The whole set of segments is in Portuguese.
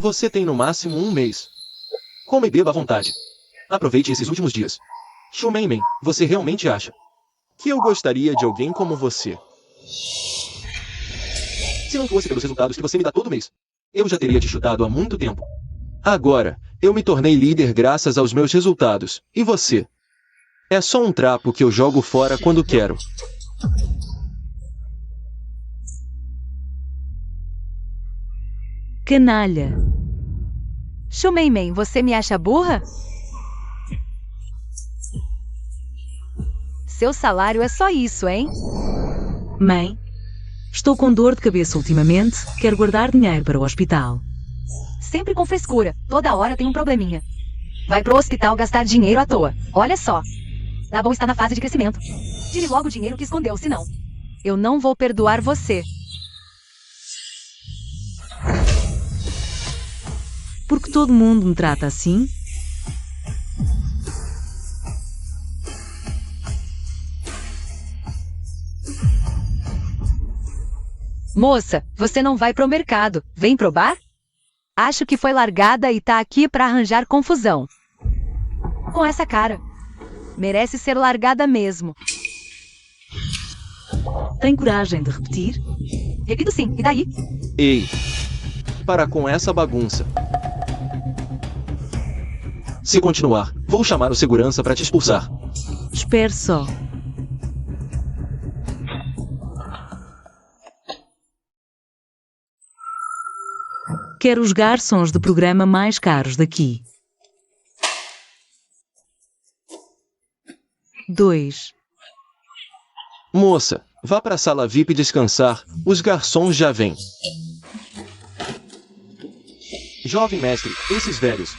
Você tem no máximo um mês. Coma e beba à vontade. Aproveite esses últimos dias. Shumeimen, você realmente acha que eu gostaria de alguém como você? Se não fosse pelos resultados que você me dá todo mês, eu já teria te chutado há muito tempo. Agora, eu me tornei líder graças aos meus resultados. E você? É só um trapo que eu jogo fora quando quero. Canalha. Shumeimen, você me acha burra? Seu salário é só isso, hein? Mãe, estou com dor de cabeça ultimamente, quero guardar dinheiro para o hospital. Sempre com frescura, toda hora tem um probleminha. Vai pro hospital gastar dinheiro à toa. Olha só. Dabu está na fase de crescimento. Tire logo o dinheiro que escondeu, senão eu não vou perdoar você. Porque todo mundo me trata assim? Moça, você não vai pro mercado. Vem probar? Acho que foi largada e tá aqui pra arranjar confusão. Com essa cara. Merece ser largada mesmo. Tem coragem de repetir? Repito sim, e daí? Ei! Para com essa bagunça. Se continuar, vou chamar o segurança para te expulsar. Espere só. Quero os garçons de programa mais caros daqui. 2. Moça, vá para a sala VIP descansar, os garçons já vêm. Jovem mestre, esses velhos,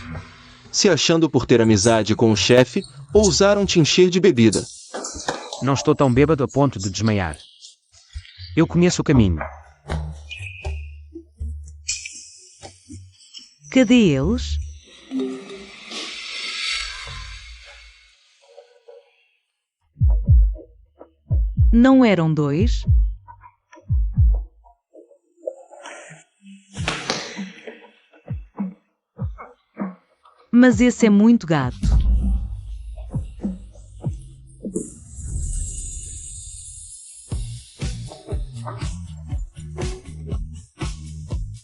se achando por ter amizade com o chefe, ousaram te encher de bebida. Não estou tão bêbado a ponto de desmaiar. Eu conheço o caminho. Cadê eles? Não eram 2? Mas esse é muito gato.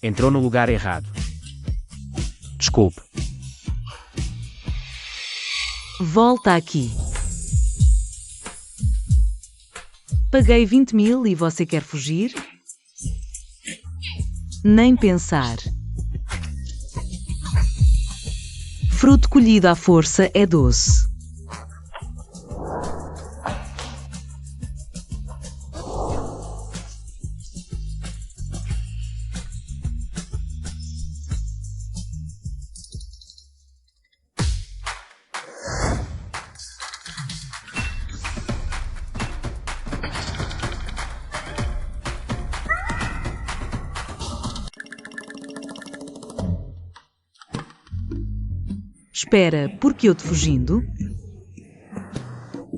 Entrou no lugar errado. Desculpe. Volta aqui. Paguei 20.000 e você quer fugir? Nem pensar. Fruto colhido à força é doce. Espera, por que eu te fugindo?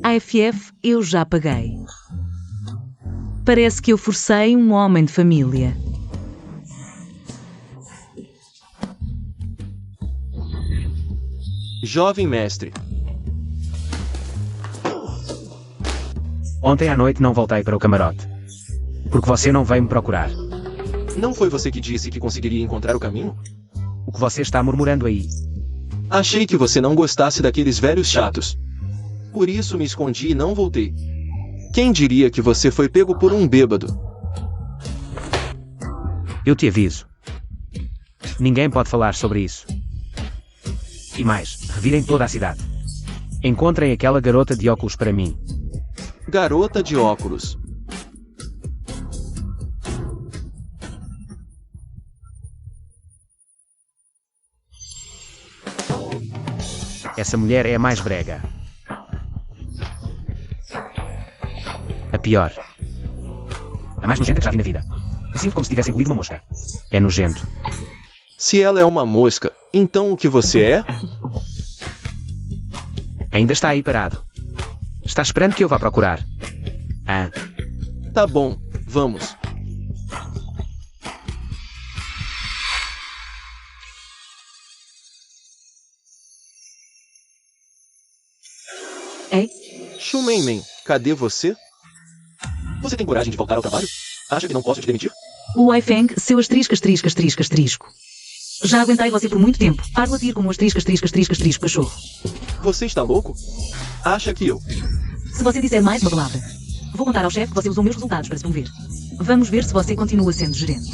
AFF eu já paguei. Parece que eu forcei um homem de família. Jovem mestre. Ontem à noite não voltei para o camarote. Porque você não veio me procurar. Não foi você que disse que conseguiria encontrar o caminho? O que você está murmurando aí? Achei que você não gostasse daqueles velhos chatos. Por isso me escondi e não voltei. Quem diria que você foi pego por um bêbado? Eu te aviso. Ninguém pode falar sobre isso. E mais, revirem toda a cidade. Encontrem aquela garota de óculos para mim. Garota de óculos. Essa mulher é a mais brega. A pior. A mais nojenta que já vi na vida. Me sinto como se tivesse engolido uma mosca. É nojento. Se ela é uma mosca, então o que você é? Ainda está aí parado. Está esperando que eu vá procurar. Ah, Tá bom, vamos. Ei, Shumenmen, cadê você? Você tem coragem de voltar ao trabalho? Acha que não posso te demitir? o Waifeng, seu asterisco. Já aguentei você por muito tempo. Pare de latir como um asterisco, cachorro. Você está louco? Acha que eu... Se você disser mais uma palavra, vou contar ao chefe que você usou meus resultados para se promover. Vamos ver se você continua sendo gerente.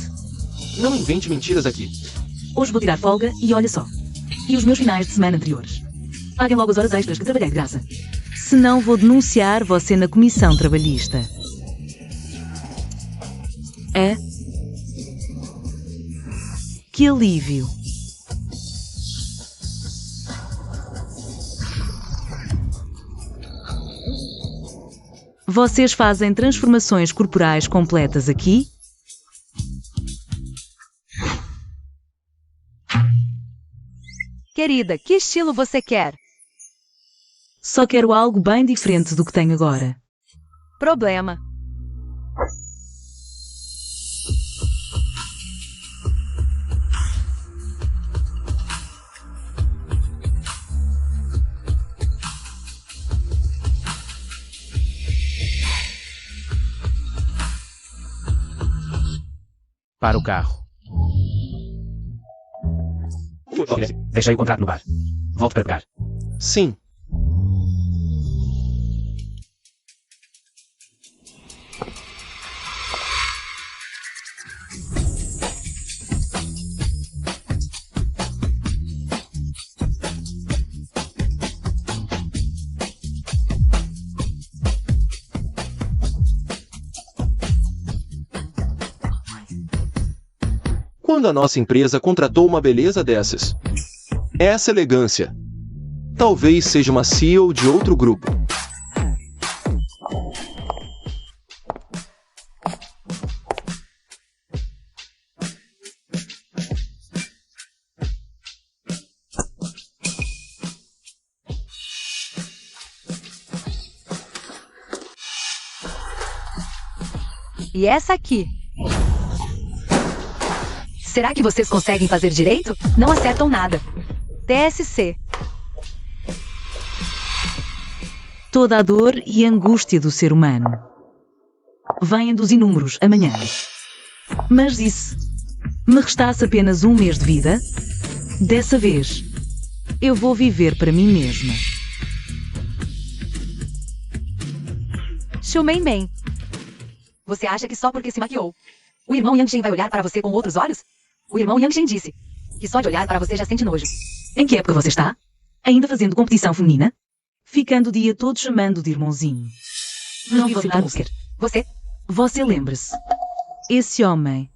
Não invente mentiras aqui. Hoje vou tirar folga e olha só. E os meus finais de semana anteriores. Paguem logo as horas extras que trabalhei de graça. Se não, vou denunciar você na comissão trabalhista. É? Que alívio. Vocês fazem transformações corporais completas aqui? Querida, que estilo você quer? Só quero algo bem diferente do que tenho agora. Problema. Para o carro. Deixei o contrato no bar. Volte para pegar. Sim. Quando a nossa empresa contratou uma beleza dessas? Essa elegância. Talvez seja uma CEO de outro grupo. E essa aqui? Será que vocês conseguem fazer direito? Não acertam nada. TSC. Toda a dor e angústia do ser humano vêm dos inúmeros amanhã. Mas e se me restasse apenas um mês de vida? Dessa vez, eu vou viver para mim mesma. Shumenmen. Você acha que só porque se maquiou, o irmão Yangshen vai olhar para você com outros olhos? O irmão Yangshen disse que só de olhar para você já sente nojo. Em que época você está? Ainda fazendo competição feminina? Ficando o dia todo chamando de irmãozinho. Não vou citar Oscar. Você lembre-se. Esse homem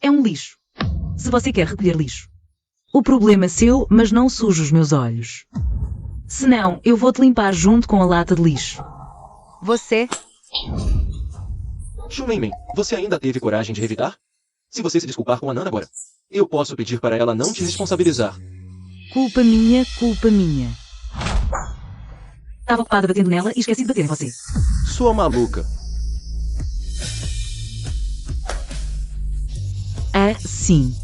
é um lixo. Se você quer recolher lixo, o problema é seu, mas não suje os meus olhos. Senão, eu vou-te limpar junto com a lata de lixo. Você... Shumenmen, você ainda teve coragem de revidar? Se você se desculpar com a Nana agora, eu posso pedir para ela não te responsabilizar. Culpa minha. Estava ocupada batendo nela e esqueci de bater em você. Sua maluca. Sim.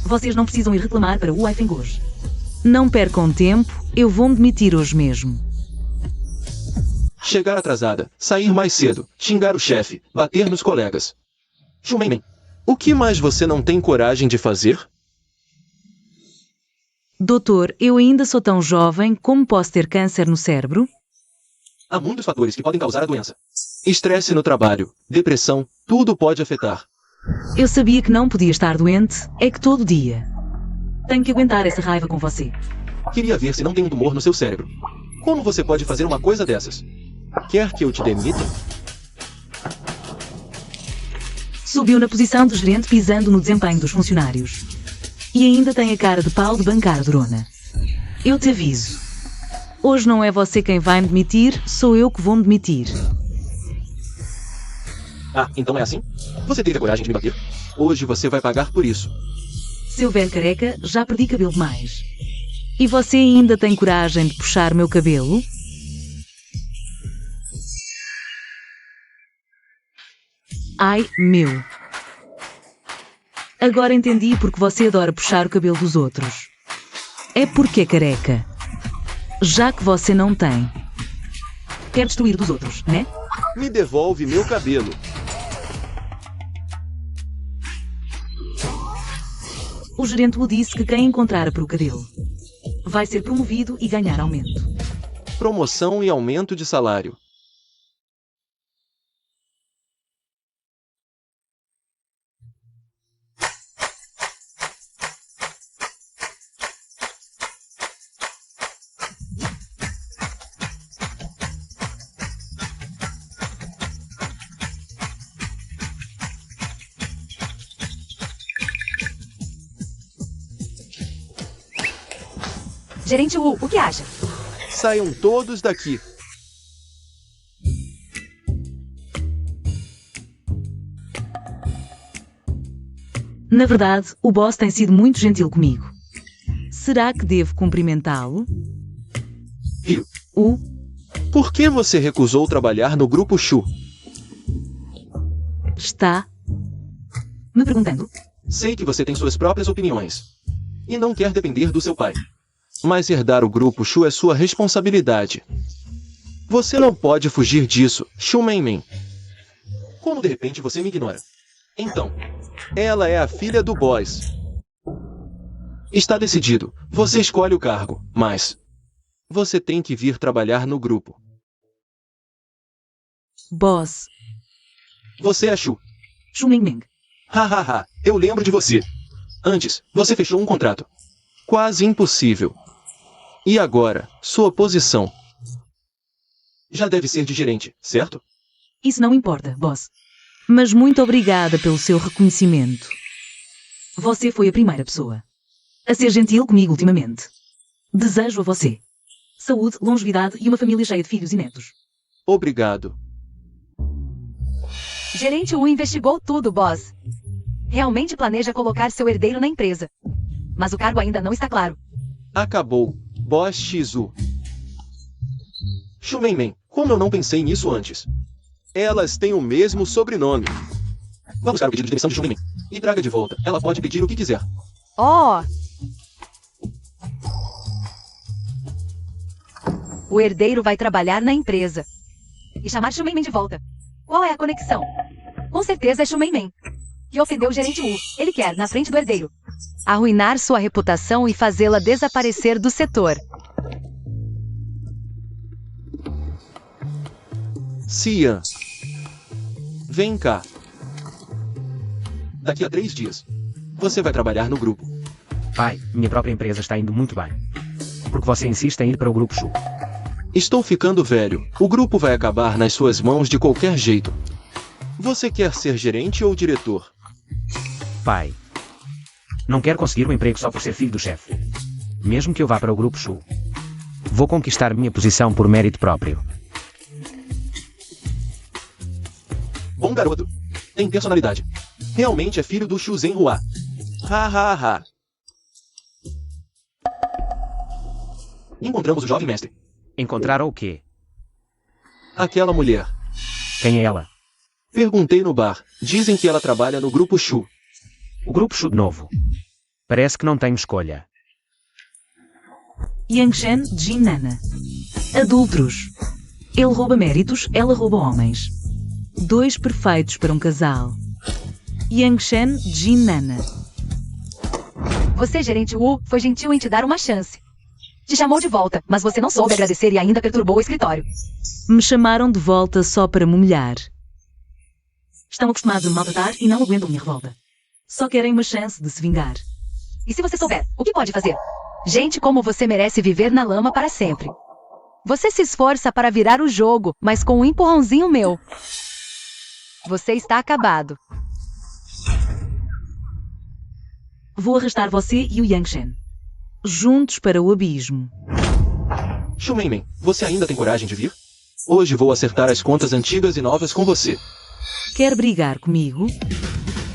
Vocês não precisam ir reclamar para o Waifeng hoje. Não percam tempo, eu vou me demitir hoje mesmo. Chegar atrasada, sair mais cedo, xingar o chefe, bater nos colegas. Shumenmen, o que mais você não tem coragem de fazer? Doutor, eu ainda sou tão jovem, como posso ter câncer no cérebro? Há muitos fatores que podem causar a doença. Estresse no trabalho, depressão, tudo pode afetar. Eu sabia que não podia estar doente, é que todo dia. Tenho que aguentar essa raiva com você. Queria ver se não tem um tumor no seu cérebro. Como você pode fazer uma coisa dessas? Quer que eu te demita? Subiu na posição de gerente pisando no desempenho dos funcionários. E ainda tem a cara de pau de bancar durona. Eu te aviso. Hoje não é você quem vai me demitir, sou eu que vou me demitir. Ah, então é assim? Você teve a coragem de me bater? Hoje você vai pagar por isso. Seu velho careca, já perdi cabelo demais. E você ainda tem coragem de puxar meu cabelo? Ai, meu. Agora entendi porque você adora puxar o cabelo dos outros. É porque é careca. Já que você não tem, quer destruir dos outros, né? Me devolve meu cabelo. O gerente Wu disse que quem encontrar a peruca dele vai ser promovido e ganhar aumento. Promoção e aumento de salário. Gerente Wu, o que acha? Saiam todos daqui. Na verdade, o boss tem sido muito gentil comigo. Será que devo cumprimentá-lo? Ryu, Por que você recusou trabalhar no Grupo Shu? está me perguntando? Sei que você tem suas próprias opiniões. E não quer depender do seu pai. Mas herdar o Grupo Shu é sua responsabilidade. Você não pode fugir disso, Shu Mei. Como de repente você me ignora? Então, ela é a filha do boss. Está decidido, você escolhe o cargo, mas você tem que vir trabalhar no grupo. Boss, Você é Shu. Shu Mingming. Hahaha, eu lembro de você. Antes, você fechou um contrato. Quase impossível. E agora, sua posição? Já deve ser de gerente, certo? Isso não importa, boss. Mas muito obrigada pelo seu reconhecimento. Você foi a primeira pessoa a ser gentil comigo ultimamente. Desejo a você saúde, longevidade e uma família cheia de filhos e netos. Obrigado. Gerente Wu investigou tudo, boss. Realmente planeja colocar seu herdeiro na empresa. Mas o cargo ainda não está claro. Acabou. Boss Shizu. Shu Mei, como eu não pensei nisso antes? Elas têm o mesmo sobrenome. Vá buscar o pedido de demissão de Shu Mei e traga de volta. Ela pode pedir o que quiser. Oh! O herdeiro vai trabalhar na empresa. E chamar Shu Mei de volta. Qual é a conexão? Com certeza é Shu Mei, que ofendeu o gerente Wu. Ele quer, na frente do herdeiro, arruinar sua reputação e fazê-la desaparecer do setor. Cian. Vem cá. Daqui a 3 dias, você vai trabalhar no grupo. Pai, minha própria empresa está indo muito bem. Porque você insiste em ir para o Grupo Shu. Estou ficando velho. O grupo vai acabar nas suas mãos de qualquer jeito. Você quer ser gerente ou diretor? Pai, não quero conseguir um emprego só por ser filho do chefe. Mesmo que eu vá para o Grupo Shu, vou conquistar minha posição por mérito próprio. Bom garoto. Tem personalidade. Realmente é filho do Shu Zhenhua. Ha ha ha. Encontramos o jovem mestre. Encontraram o quê? Aquela mulher. Quem é ela? Perguntei no bar. Dizem que ela trabalha no Grupo Shu. O Grupo Shu de novo. Parece que não tenho escolha. Yangshen Jinnana. Adúlteros. Ele rouba méritos, ela rouba homens. 2 perfeitos para um casal. Yangshen Jinnana. Você, gerente Wu, foi gentil em te dar uma chance. Te chamou de volta, mas você não soube agradecer e ainda perturbou o escritório. Me chamaram de volta só para me humilhar. Estão acostumados a me maltratar e não aguentam minha revolta. Só querem uma chance de se vingar. E se você souber, o que pode fazer? Gente como você merece viver na lama para sempre. Você se esforça para virar o jogo, mas com um empurrãozinho meu. Você está acabado. Vou arrastar você e o Yangshen juntos para o abismo. Shu Mei, você ainda tem coragem de vir? Hoje vou acertar as contas antigas e novas com você. Quer brigar comigo?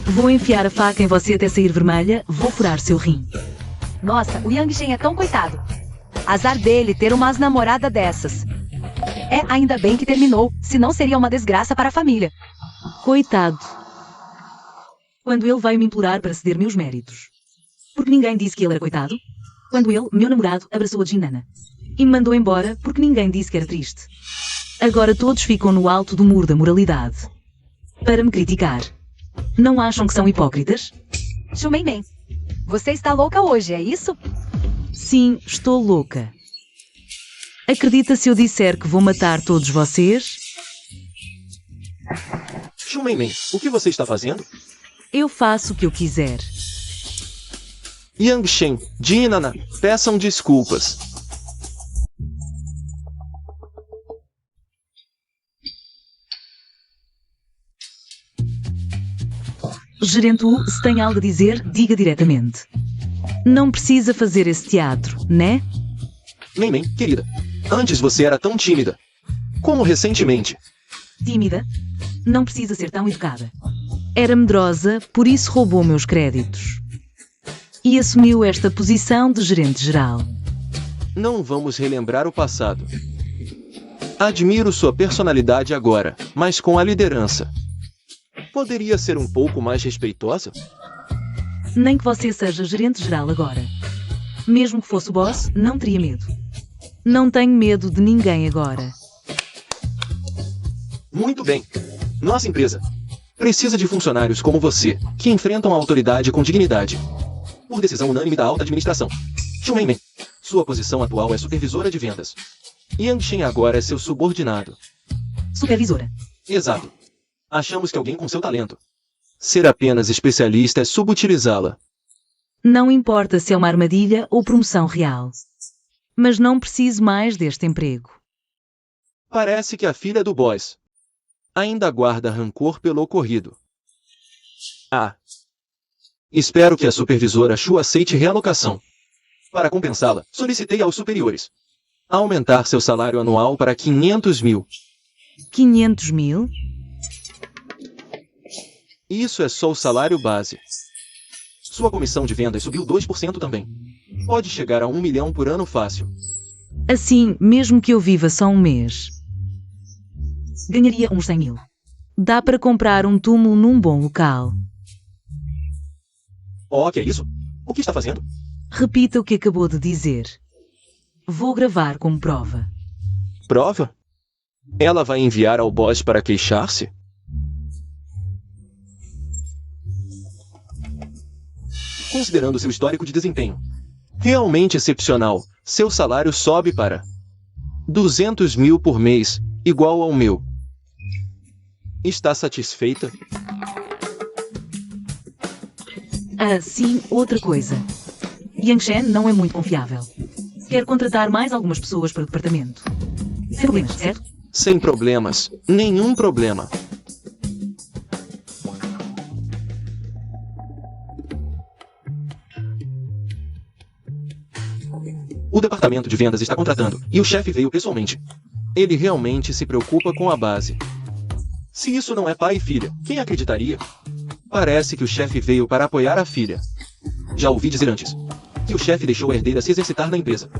Vou enfiar a faca em você até sair vermelha, vou furar seu rim. Nossa, o Yangshen é tão coitado. Azar dele ter uma namorada dessas. É, ainda bem que terminou, senão seria uma desgraça para a família. Coitado. Quando ele veio me implorar para ceder meus méritos. Porque ninguém disse que ele era coitado. Quando ele, meu namorado, abraçou a Jinnana. E me mandou embora porque ninguém disse que era triste. Agora todos ficam no alto do muro da moralidade para me criticar. Não acham que são hipócritas? Shumeimen, você está louca hoje, é isso? Sim, estou louca. Acredita se eu disser que vou matar todos vocês? Shumeimen, o que você está fazendo? Eu faço o que eu quiser. Yangshen, Dinana, peçam desculpas. Gerente Wu, se tem algo a dizer, diga diretamente. Não precisa fazer esse teatro, né? Mei, querida, antes você era tão tímida. Como recentemente. Tímida? Não precisa ser tão educada. Era medrosa, por isso roubou meus créditos. E assumiu esta posição de gerente geral. Não vamos relembrar o passado. Admiro sua personalidade agora, mas com a liderança. Poderia ser um pouco mais respeitosa? Nem que você seja gerente geral agora. Mesmo que fosse o boss, não teria medo. Não tenho medo de ninguém agora. Muito bem. Nossa empresa precisa de funcionários como você, que enfrentam a autoridade com dignidade. Por decisão unânime da alta administração. Shumeimen, sua posição atual é supervisora de vendas. Yangshen agora é seu subordinado. Supervisora. Exato. Achamos que alguém com seu talento. Ser apenas especialista é subutilizá-la. Não importa se é uma armadilha ou promoção real. Mas não preciso mais deste emprego. Parece que a filha do boss ainda guarda rancor pelo ocorrido. Ah. Espero que a supervisora Shu aceite realocação. Para compensá-la, solicitei aos superiores aumentar seu salário anual para 500 mil. 500 mil? Isso é só o salário base. Sua comissão de vendas subiu 2% também. Pode chegar a 1 milhão por ano fácil. Assim, mesmo que eu viva só um mês, ganharia uns 100 mil. Dá para comprar um túmulo num bom local. Oh, que é isso? O que está fazendo? Repita o que acabou de dizer. Vou gravar como prova. Prova? Ela vai enviar ao boss para queixar-se? Considerando seu histórico de desempenho realmente excepcional, seu salário sobe para 200 mil por mês, igual ao meu. Está satisfeita? Ah, sim, outra coisa. Yangshen não é muito confiável. Quer contratar mais algumas pessoas para o departamento. Sem problemas, certo? Sem problemas. Nenhum problema. O departamento de vendas está contratando, e o chefe veio pessoalmente. Ele realmente se preocupa com a base. Se isso não é pai e filha, quem acreditaria? Parece que o chefe veio para apoiar a filha. Já ouvi dizer antes que o chefe deixou a herdeira se exercitar na empresa.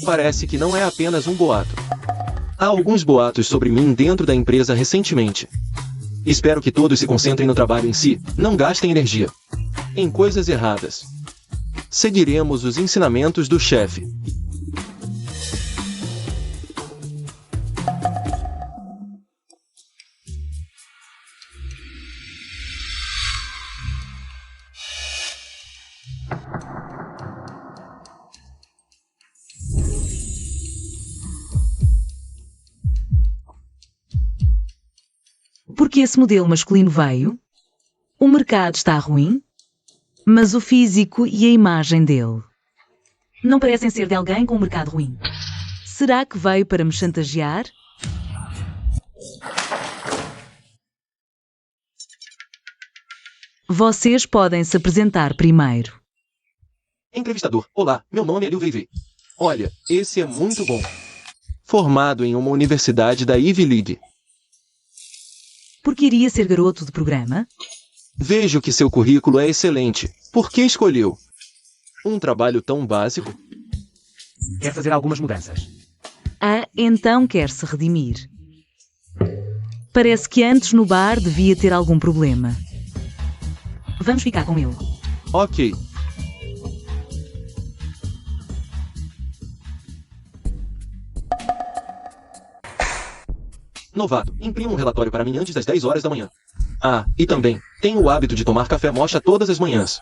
Parece que não é apenas um boato. Há alguns boatos sobre mim dentro da empresa recentemente. Espero que todos se concentrem no trabalho em si, não gastem energia em coisas erradas. Seguiremos os ensinamentos do chefe. Porque esse modelo masculino veio? O mercado está ruim? Mas o físico e a imagem dele não parecem ser de alguém com um mercado ruim. Será que veio para me chantagear? Vocês podem se apresentar primeiro. Entrevistador, olá, meu nome é Liu Weiwei. Olha, esse é muito bom. Formado em uma universidade da Ivy League. Por que iria ser garoto de programa? Vejo que seu currículo é excelente. Por que escolheu um trabalho tão básico? Quer fazer algumas mudanças. Ah, então quer se redimir. Parece que antes no bar devia ter algum problema. Vamos ficar com ele. Ok. Novato, imprima um relatório para mim antes das 10 horas da manhã. Ah, e também, tenho o hábito de tomar café mocha todas as manhãs.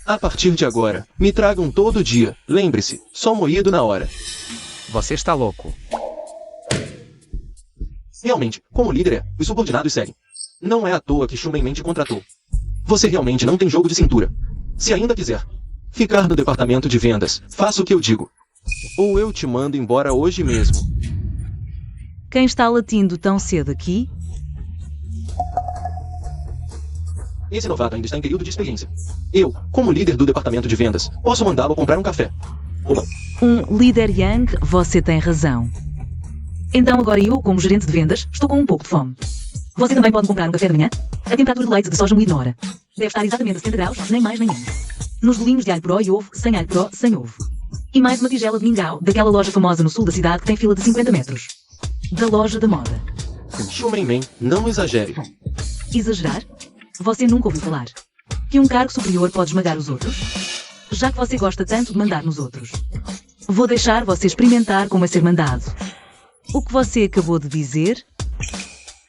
A partir de agora, me tragam todo dia. Lembre-se, só moído na hora. Você está louco. Realmente, como líder os subordinados seguem. Não é à toa que Shumenmen te contratou. Você realmente não tem jogo de cintura. Se ainda quiser ficar no departamento de vendas, faça o que eu digo. Ou eu te mando embora hoje mesmo. Quem está latindo tão cedo aqui? Esse novato ainda está em período de experiência. Eu, como líder do departamento de vendas, posso mandá-lo comprar um café. Ou não. Um líder Yang, você tem razão. Então agora eu, como gerente de vendas, estou com um pouco de fome. Você também pode comprar um café de manhã? A temperatura do leite de soja moído na hora deve estar exatamente a 70 graus, nem mais nem menos. Nos bolinhos de alho poró e ovo, sem alho poró, sem ovo. E mais uma tigela de mingau, daquela loja famosa no sul da cidade que tem fila de 50 metros. Da loja da moda. Shumenmen, não exagere. Exagerar? Você nunca ouviu falar que um cargo superior pode esmagar os outros? Já que você gosta tanto de mandar nos outros, vou deixar você experimentar como é ser mandado. O que você acabou de dizer?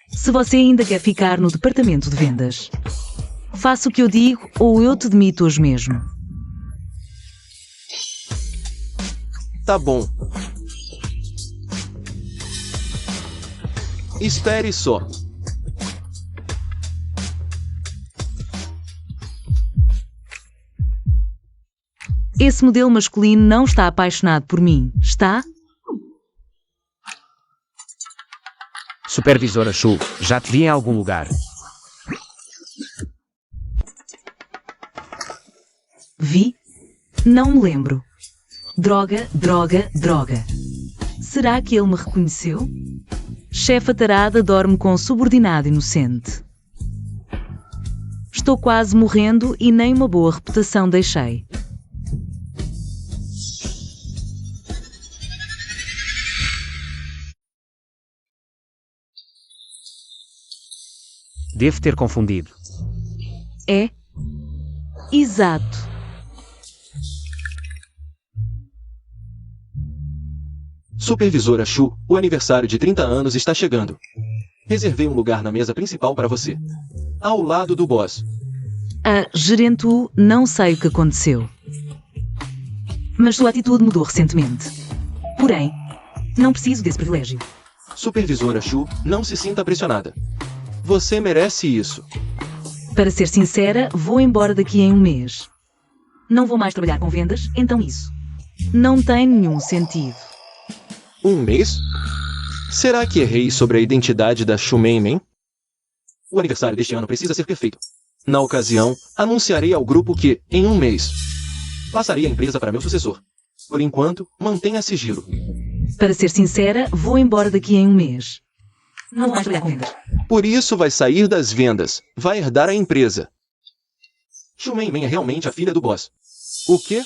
Se você ainda quer ficar no departamento de vendas, faça o que eu digo ou eu te demito hoje mesmo. Tá bom. Espere só. Esse modelo masculino não está apaixonado por mim, está? Supervisora Shu, já te vi em algum lugar. Vi? Não me lembro. Droga, droga, droga. Será que ele me reconheceu? Chefa tarada dorme com subordinado inocente. Estou quase morrendo e nem uma boa reputação deixei. Devo ter confundido. É? Exato. Supervisora Shu, o aniversário de 30 anos está chegando. Reservei um lugar na mesa principal para você. Ao lado do boss. Gerente Wu, não sei o que aconteceu. Mas sua atitude mudou recentemente. Porém, não preciso desse privilégio. Supervisora Shu, não se sinta pressionada. Você merece isso. Para ser sincera, vou embora daqui em um mês. Não vou mais trabalhar com vendas, então isso não tem nenhum sentido. Um mês? Será que errei sobre a identidade da Shumenmen? O aniversário deste ano precisa ser perfeito. Na ocasião, anunciarei ao grupo que, em um mês, passaria a empresa para meu sucessor. Por enquanto, mantenha sigilo. Para ser sincera, vou embora daqui em um mês. Não vou mais trabalhar com vendas. Por isso vai sair das vendas. Vai herdar a empresa. Shumenmen é realmente a filha do boss. O quê?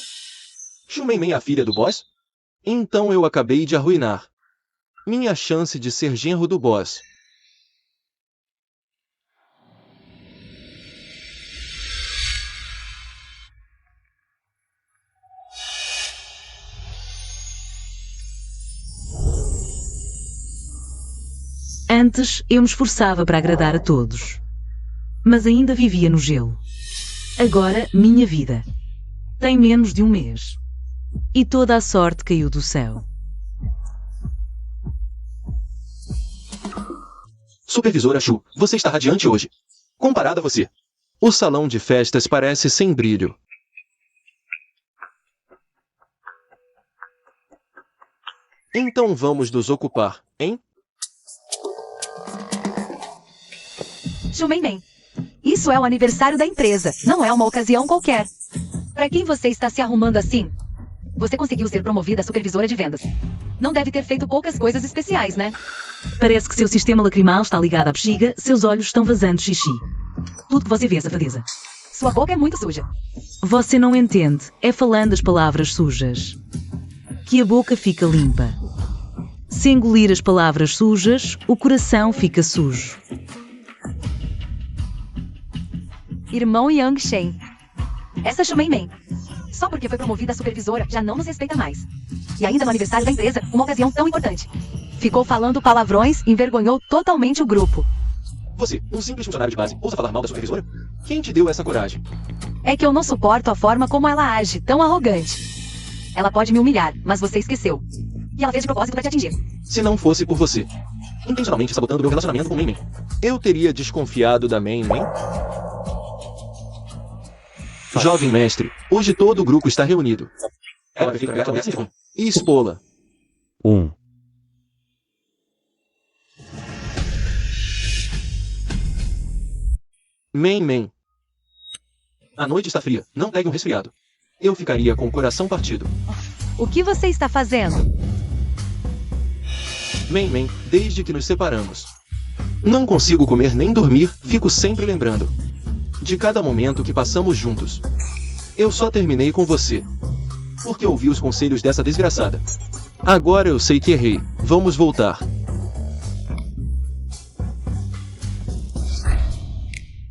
Shumenmen é a filha do boss? Então eu acabei de arruinar minha chance de ser genro do boss. Antes, eu me esforçava para agradar a todos. Mas ainda vivia no gelo. Agora, minha vida tem menos de um mês. E toda a sorte caiu do céu. Supervisora Shu, você está radiante hoje. Comparado a você, o salão de festas parece sem brilho. Então vamos nos ocupar, hein? Shumenmen, isso é o aniversário da empresa, não é uma ocasião qualquer. Para quem você está se arrumando assim? Você conseguiu ser promovida a supervisora de vendas. Não deve ter feito poucas coisas especiais, né? Parece que seu sistema lacrimal está ligado à bexiga, seus olhos estão vazando xixi. Tudo que você vê, safadeza. Sua boca é muito suja. Você não entende, é falando as palavras sujas que a boca fica limpa. Se engolir as palavras sujas, o coração fica sujo. Irmão Yang Shen. Essa Shumenmen, só porque foi promovida a supervisora, já não nos respeita mais. E ainda no aniversário da empresa, uma ocasião tão importante. Ficou falando palavrões e envergonhou totalmente o grupo. Você, um simples funcionário de base, ousa falar mal da supervisora? Quem te deu essa coragem? É que eu não suporto a forma como ela age, tão arrogante. Ela pode me humilhar, mas você esqueceu. E ela fez de propósito para te atingir. Se não fosse por você, intencionalmente sabotando meu relacionamento com Mei, eu teria desconfiado da Mei. Jovem mestre, hoje todo o grupo está reunido. E expô-la. 1. Mei. A noite está fria, não pegue um resfriado. Eu ficaria com o coração partido. O que você está fazendo? Mei, desde que nos separamos. Não consigo comer nem dormir, fico sempre lembrando de cada momento que passamos juntos. Eu só terminei com você porque ouvi os conselhos dessa desgraçada. Agora eu sei que errei. Vamos voltar.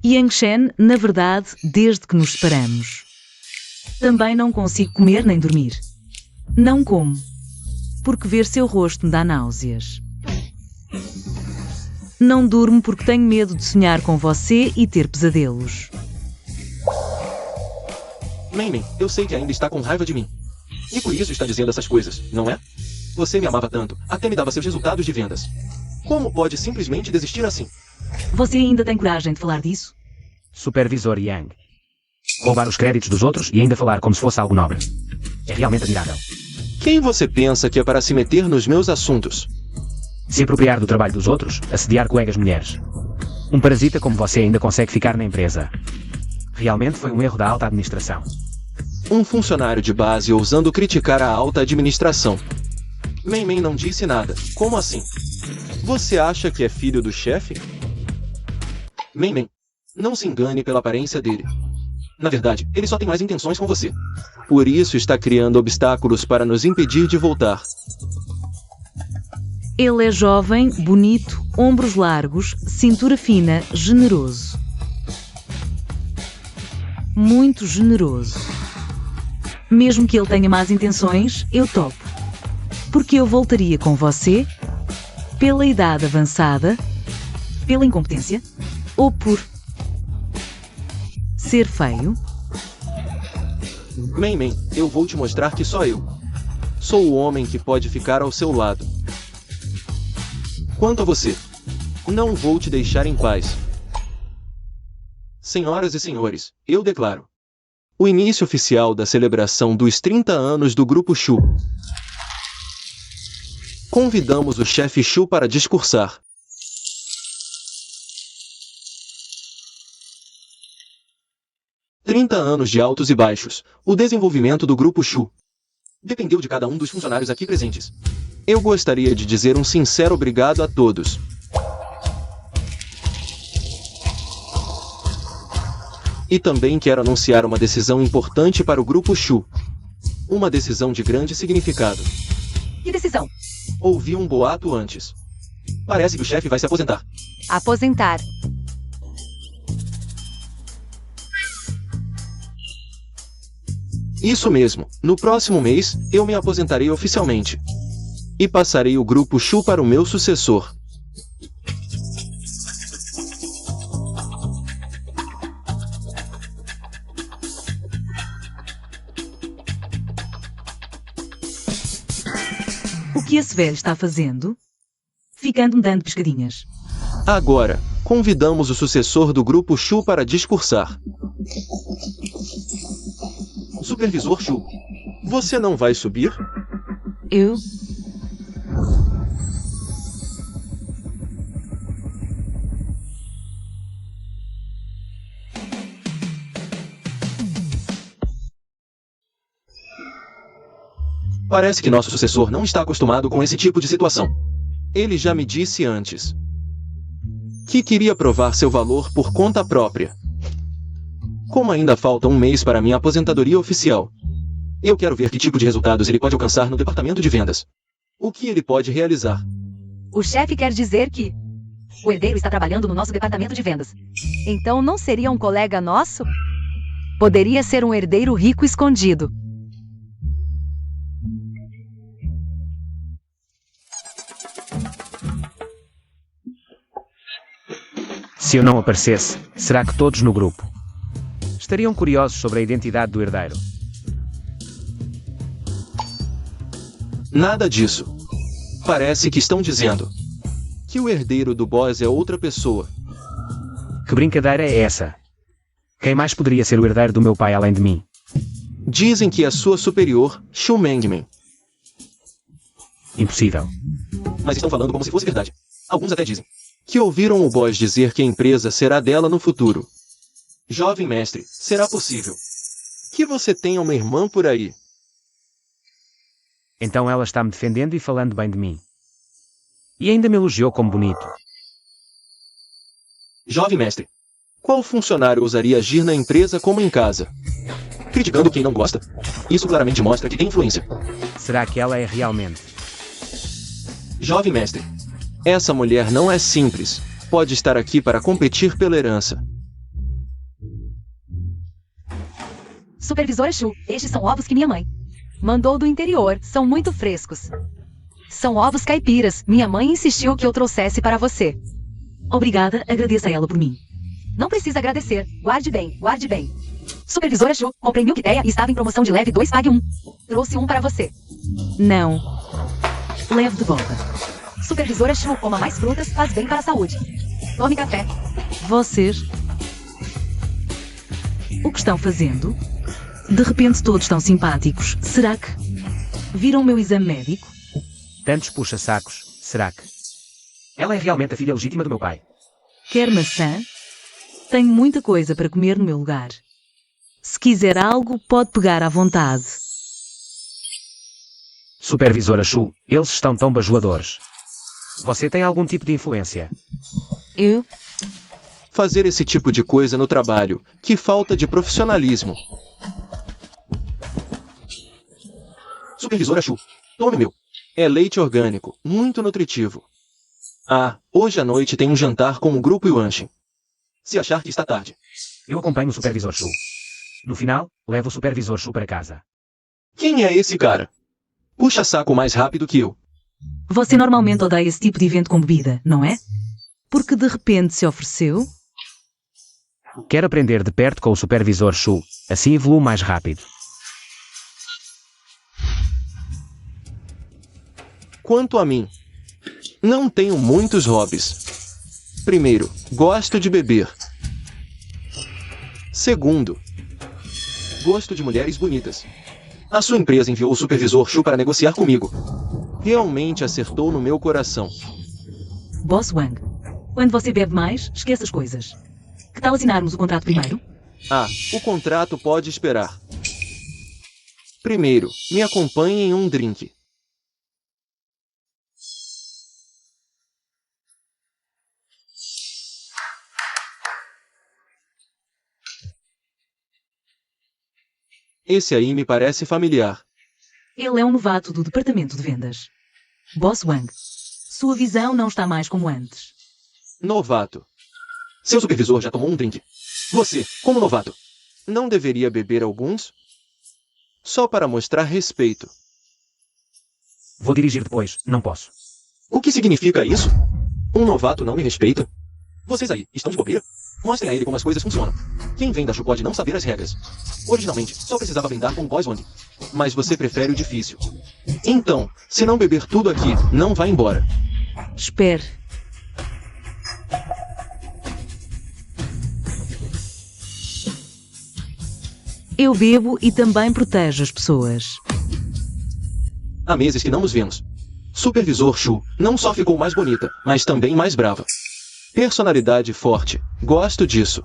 Yang Shen, na verdade, desde que nos separamos. Também não consigo comer nem dormir. Não como, porque ver seu rosto me dá náuseas. Não durmo porque tenho medo de sonhar com você e ter pesadelos. Mei, eu sei que ainda está com raiva de mim. E por isso está dizendo essas coisas, não é? Você me amava tanto, até me dava seus resultados de vendas. Como pode simplesmente desistir assim? Você ainda tem coragem de falar disso? Supervisor Yang. Roubar os créditos dos outros e ainda falar como se fosse algo nobre. É realmente admirável. Quem você pensa que é para se meter nos meus assuntos? Se apropriar do trabalho dos outros, assediar colegas mulheres. Um parasita como você ainda consegue ficar na empresa. Realmente foi um erro da alta administração. Um funcionário de base ousando criticar a alta administração. Mei não disse nada. Como assim? Você acha que é filho do chefe? Mei, não se engane pela aparência dele. Na verdade, ele só tem mais intenções com você. Por isso está criando obstáculos para nos impedir de voltar. Ele é jovem, bonito, ombros largos, cintura fina, generoso. Muito generoso. Mesmo que ele tenha más intenções, eu topo. Porque eu voltaria com você? Pela idade avançada? Pela incompetência? Ou por ser feio? Mei, eu vou te mostrar que só eu sou o homem que pode ficar ao seu lado. Quanto a você, não vou te deixar em paz. Senhoras e senhores, eu declaro o início oficial da celebração dos 30 anos do Grupo Shu. Convidamos o chefe Shu para discursar. "30 anos de altos e baixos. O desenvolvimento do Grupo Shu dependeu de cada um dos funcionários aqui presentes. Eu gostaria de dizer um sincero obrigado a todos. E também quero anunciar uma decisão importante para o Grupo Shu. Uma decisão de grande significado. Que decisão? Ouvi um boato antes. Parece que o chefe vai se aposentar. Aposentar. Isso mesmo. No próximo mês, eu me aposentarei oficialmente. E passarei o Grupo Shu para o meu sucessor. O que esse velho está fazendo? Ficando-me dando pescadinhas. Agora, convidamos o sucessor do Grupo Shu para discursar. Supervisor Shu, você não vai subir? Eu? Parece que nosso sucessor não está acostumado com esse tipo de situação. Ele já me disse antes que queria provar seu valor por conta própria. Como ainda falta um mês para minha aposentadoria oficial, eu quero ver que tipo de resultados ele pode alcançar no departamento de vendas. O que ele pode realizar. O chefe quer dizer que o herdeiro está trabalhando no nosso departamento de vendas. Então não seria um colega nosso? Poderia ser um herdeiro rico escondido. Se eu não aparecesse, será que todos no grupo estariam curiosos sobre a identidade do herdeiro? Nada disso. Parece que estão dizendo que o herdeiro do boss é outra pessoa. Que brincadeira é essa? Quem mais poderia ser o herdeiro do meu pai além de mim? Dizem que é sua superior, Shu Mengmen. Impossível. Mas estão falando como se fosse verdade. Alguns até dizem que ouviram o boss dizer que a empresa será dela no futuro. Jovem mestre, será possível que você tenha uma irmã por aí? Então ela está me defendendo e falando bem de mim. E ainda me elogiou como bonito. Jovem mestre, qual funcionário ousaria agir na empresa como em casa? Criticando quem não gosta? Isso claramente mostra que tem influência. Será que ela é realmente? Jovem mestre, essa mulher não é simples. Pode estar aqui para competir pela herança. Supervisora Shu, estes são ovos que minha mãe mandou do interior, são muito frescos. São ovos caipiras, minha mãe insistiu que eu trouxesse para você. Obrigada, agradeça a ela por mim. Não precisa agradecer, guarde bem, guarde bem. Supervisora Shu, comprei Milkteia e estava em promoção de leve 2 pague 1. Trouxe um para você. Não. Leve de volta. Supervisora Shu, coma mais frutas, faz bem para a saúde. Tome café. Vocês... O que estão fazendo? De repente todos tão simpáticos. Será que... Viram o meu exame médico? Tantos puxa-sacos, será que? Ela é realmente a filha legítima do meu pai. Quer maçã? Tenho muita coisa para comer no meu lugar. Se quiser algo, pode pegar à vontade. Supervisora Shu, eles estão tão bajuladores. Você tem algum tipo de influência? Eu? Fazer esse tipo de coisa no trabalho, que falta de profissionalismo. Supervisora Shu, tome meu. É leite orgânico, muito nutritivo. Ah, hoje à noite tem um jantar com o grupo Yuanshin. Se achar que está tarde. Eu acompanho o Supervisor Shu. No final, levo o Supervisor Shu para casa. Quem é esse cara? Puxa saco mais rápido que eu. Você normalmente odeia esse tipo de evento com bebida, não é? Porque de repente se ofereceu? Quero aprender de perto com o Supervisor Shu, assim evoluo mais rápido. Quanto a mim, não tenho muitos hobbies. Primeiro, gosto de beber. Segundo, gosto de mulheres bonitas. A sua empresa enviou o Supervisor Shu para negociar comigo. Realmente acertou no meu coração. Boss Wang, quando você bebe mais, esqueça as coisas. Que tal assinarmos o contrato primeiro? Ah, o contrato pode esperar. Primeiro, me acompanhe em um drink. Esse aí me parece familiar. Ele é um novato do departamento de vendas. Boss Wang, sua visão não está mais como antes. Novato. Seu supervisor já tomou um drink. Você, como novato, não deveria beber alguns? Só para mostrar respeito. Vou dirigir depois, não posso. O que significa isso? Um novato não me respeita? Vocês aí, estão de bobeira? Mostrem a ele como as coisas funcionam. Quem vem da Shu pode não saber as regras. Originalmente, só precisava brindar com o Boss Wang. Mas você prefere o difícil. Então, se não beber tudo aqui, não vá embora. Espere. Eu bebo e também protejo as pessoas. Há meses que não nos vemos. Supervisor Shu não só ficou mais bonita, mas também mais brava. Personalidade forte. Gosto disso.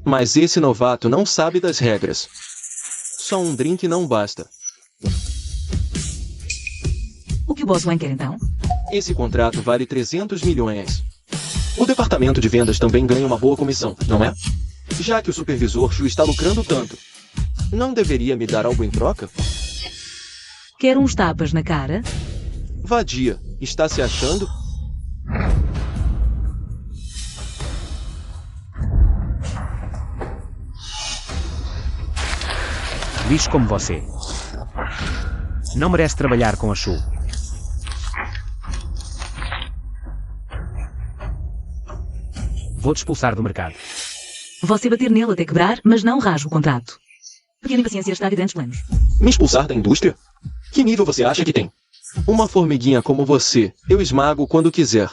Mas esse novato não sabe das regras. Só um drink não basta. O que o Boss Wang quer então? Esse contrato vale 300 milhões. O departamento de vendas também ganha uma boa comissão, não é? Já que o supervisor Shu está lucrando tanto, não deveria me dar algo em troca? Quer uns tapas na cara? Vadia, está se achando? Lixo como você. Não merece trabalhar com a Shu. Vou te expulsar do mercado. Você bater nele até quebrar, mas não rasga o contrato. Pequena impaciência estraga grandes planos. Me expulsar da indústria? Que nível você acha que tem? Uma formiguinha como você, eu esmago quando quiser.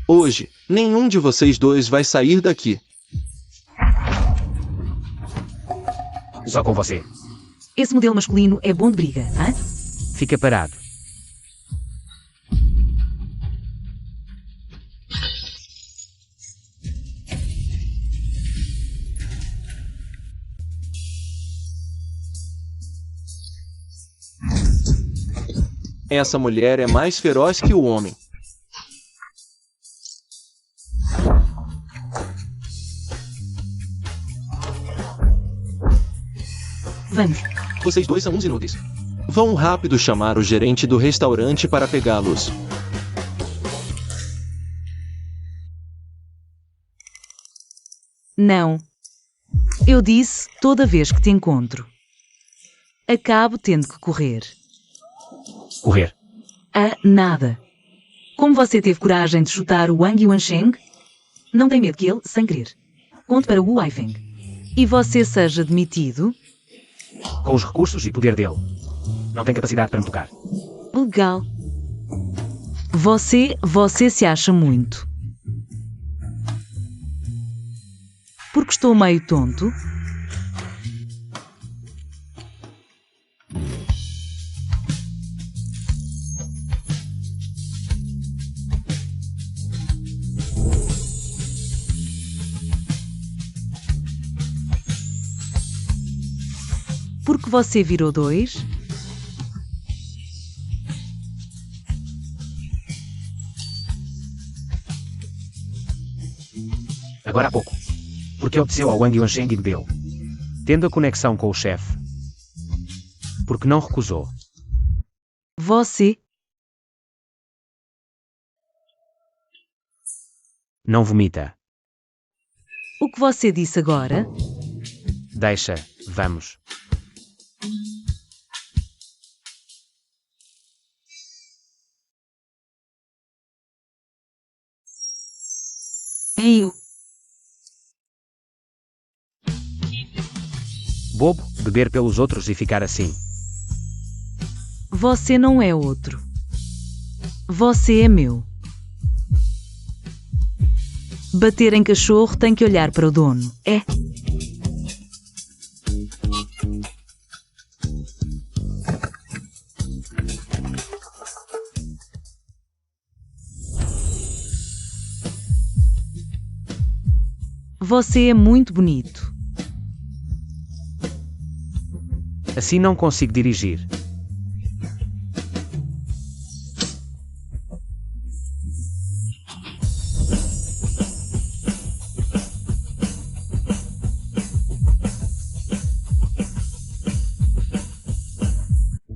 Hoje, nenhum de vocês dois vai sair daqui. Só com você. Esse modelo masculino é bom de briga, hã? Fica parado. Essa mulher é mais feroz que o homem. Vamos. Vocês dois são uns inúteis. Vão rápido chamar o gerente do restaurante para pegá-los. Não. Eu disse toda vez que te encontro. Acabo tendo que correr. Correr. Nada. Como você teve coragem de chutar o Wang Yuansheng? Não tem medo que ele, sem querer, conte para o Wu Weifeng. E você seja demitido? Com os recursos e poder dele. Não tem capacidade para me tocar. Legal. Você se acha muito. Porque estou meio tonto? Porque você virou 2? Agora há pouco. Porque obedeceu ao Wang Yuansheng e bebeu. Tendo a conexão com o chefe. Porque não recusou. Você Não vomita. O que você disse agora? Deixa, vamos. Eu. Bobo, beber pelos outros e ficar assim. Você não é outro. Você é meu. Bater em cachorro tem que olhar para o dono. É. Você é muito bonito. Assim não consigo dirigir.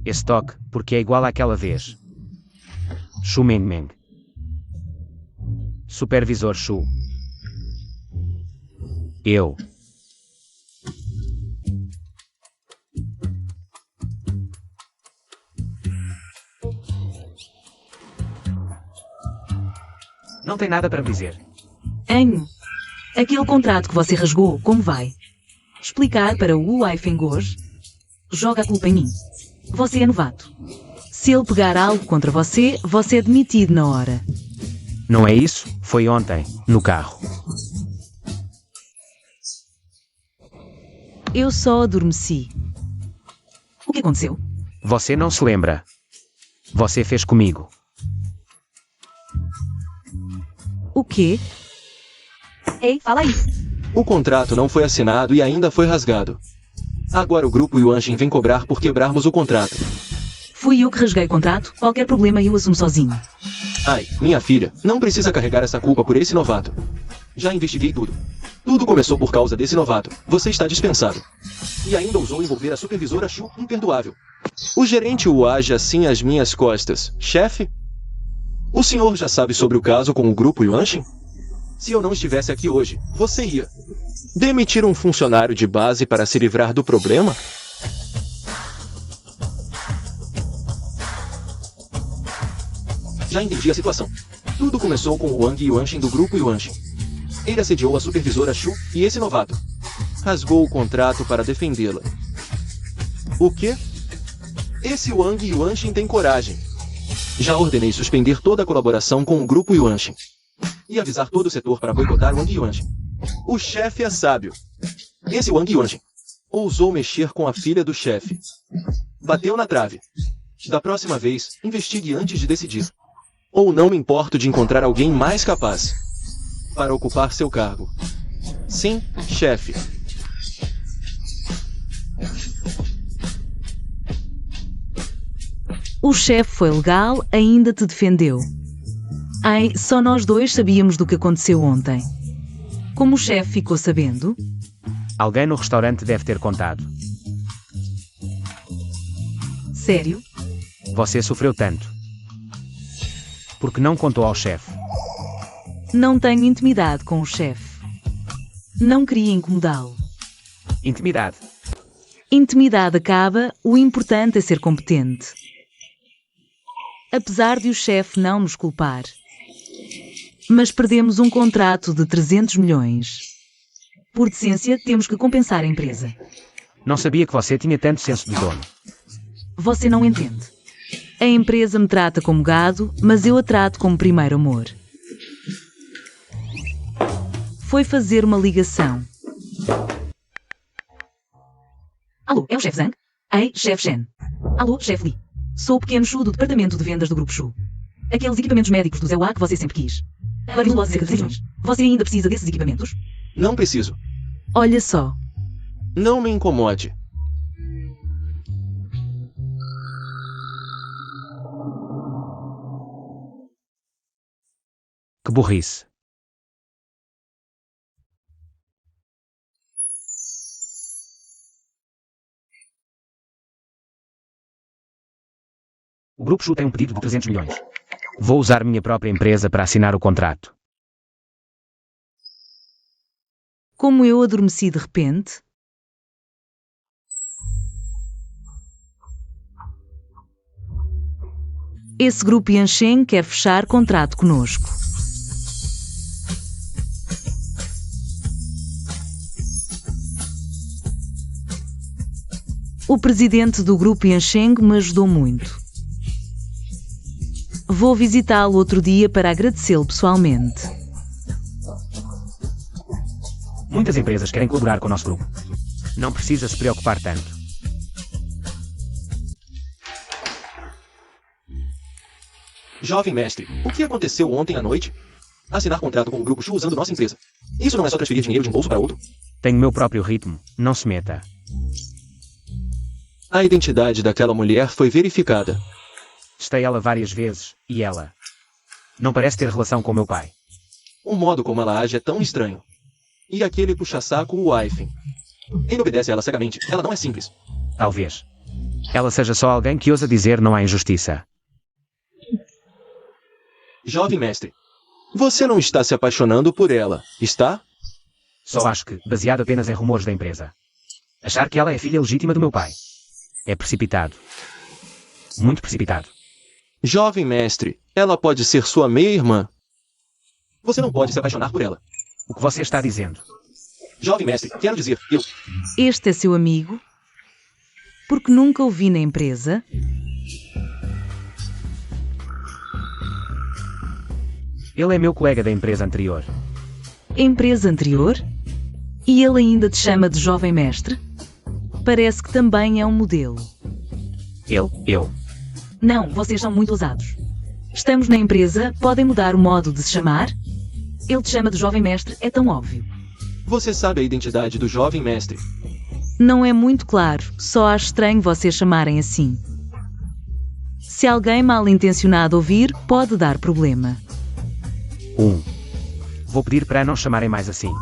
Esse toque, porque é igual àquela vez. Shu Meng Meng. Supervisor Shu. Eu. Não tem nada para me dizer. Anho. Aquele contrato que você rasgou, como vai? Explicar para o Wu Weifeng hoje? Joga a culpa em mim. Você é novato. Se ele pegar algo contra você, você é demitido na hora. Não é isso? Foi ontem, no carro. Eu só adormeci. O que aconteceu? Você não se lembra. Você fez comigo. O quê? Ei, fala aí. O contrato não foi assinado e ainda foi rasgado. Agora o grupo Yuanshin vem cobrar por quebrarmos o contrato. Fui eu que rasguei o contrato. Qualquer problema eu assumo sozinho. Ai, minha filha, não precisa carregar essa culpa por esse novato. Já investiguei tudo. Tudo começou por causa desse novato. Você está dispensado. E ainda ousou envolver a supervisora Shu, imperdoável. O gerente o age assim às minhas costas. Chefe? O senhor já sabe sobre o caso com o grupo Yuanshin? Se eu não estivesse aqui hoje, você ia demitir um funcionário de base para se livrar do problema? Já entendi a situação. Tudo começou com o Wang Yuanshin do grupo Yuanshin. Ele assediou a supervisora Shu e esse novato rasgou o contrato para defendê-la. O quê? Esse Wang Yuanshin tem coragem. Já ordenei suspender toda a colaboração com o grupo Yuanshin e avisar todo o setor para boicotar Wang Yuanshin. O chefe é sábio. Esse Wang Yuanshin ousou mexer com a filha do chefe. Bateu na trave. Da próxima vez, investigue antes de decidir. Ou não me importo de encontrar alguém mais capaz para ocupar seu cargo. Sim, chefe. O chefe foi legal, ainda te defendeu. Ai, só nós dois sabíamos do que aconteceu ontem. Como o chefe ficou sabendo? Alguém no restaurante deve ter contado. Sério? Você sofreu tanto. Porque não contou ao chefe. Não tenho intimidade com o chefe. Não queria incomodá-lo. Intimidade. Intimidade acaba, o importante é ser competente. Apesar de o chefe não nos culpar. Mas perdemos um contrato de 300 milhões. Por decência, temos que compensar a empresa. Não sabia que você tinha tanto senso de dono. Você não entende. A empresa me trata como gado, mas eu a trato como primeiro amor. Foi fazer uma ligação. Alô, é o chefe Zhang? Ei, chefe Shen. Alô, chefe Li. Sou o pequeno Shu do departamento de vendas do grupo Shu. Aqueles equipamentos médicos do Zehua que você sempre quis. Valem logo cerca de 3 milhões. Você ainda precisa desses equipamentos? Não preciso. Olha só. Não me incomode. Que burrice. O Grupo Shu tem um pedido de 300 milhões. Vou usar minha própria empresa para assinar o contrato. Como eu adormeci de repente? Esse grupo Yansheng quer fechar contrato conosco. O presidente do grupo Yansheng me ajudou muito. Vou visitá-lo outro dia para agradecê-lo pessoalmente. Muitas empresas querem colaborar com o nosso grupo. Não precisa se preocupar tanto. Jovem mestre, o que aconteceu ontem à noite? Assinar contrato com o grupo Shu usando nossa empresa. Isso não é só transferir dinheiro de um bolso para outro? Tenho meu próprio ritmo, não se meta. A identidade daquela mulher foi verificada. Testei ela várias vezes, e ela não parece ter relação com meu pai. O modo como ela age é tão estranho. E aquele puxa-saco, o Waifen. Ele obedece a ela cegamente. Ela não é simples. Talvez. Ela seja só alguém que ousa dizer não há injustiça. Jovem mestre, você não está se apaixonando por ela, está? Só acho que, baseado apenas em rumores da empresa, achar que ela é filha legítima do meu pai é precipitado. Muito precipitado. Jovem mestre, ela pode ser sua meia-irmã. Você não pode se apaixonar por ela. O que você está dizendo? Jovem mestre, quero dizer, eu... Este é seu amigo? Porque nunca o vi na empresa? Ele é meu colega da empresa anterior. Empresa anterior? E ele ainda te chama de jovem mestre? Parece que também é um modelo. Eu. Não, vocês são muito ousados. Estamos na empresa, podem mudar o modo de se chamar? Ele te chama de jovem mestre, é tão óbvio. Você sabe a identidade do jovem mestre. Não é muito claro, só acho estranho vocês chamarem assim. Se alguém mal intencionado ouvir, pode dar problema. Vou pedir para não chamarem mais assim.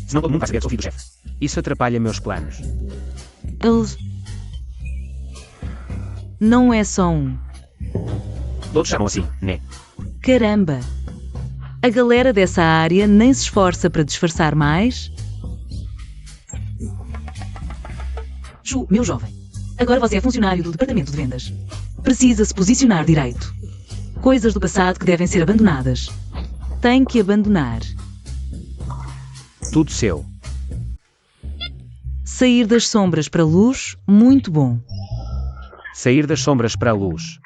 Senão todo mundo vai saber que sou filho do chefe. Isso atrapalha meus planos. Eles... Não é só um. Todos chamam assim, né? Caramba! A galera dessa área nem se esforça para disfarçar mais? Ju, meu jovem. Agora você é funcionário do departamento de vendas. Precisa se posicionar direito. Coisas do passado que devem ser abandonadas. Tem que abandonar. Tudo seu. Sair das sombras para a luz, muito bom. Sair das sombras para a luz.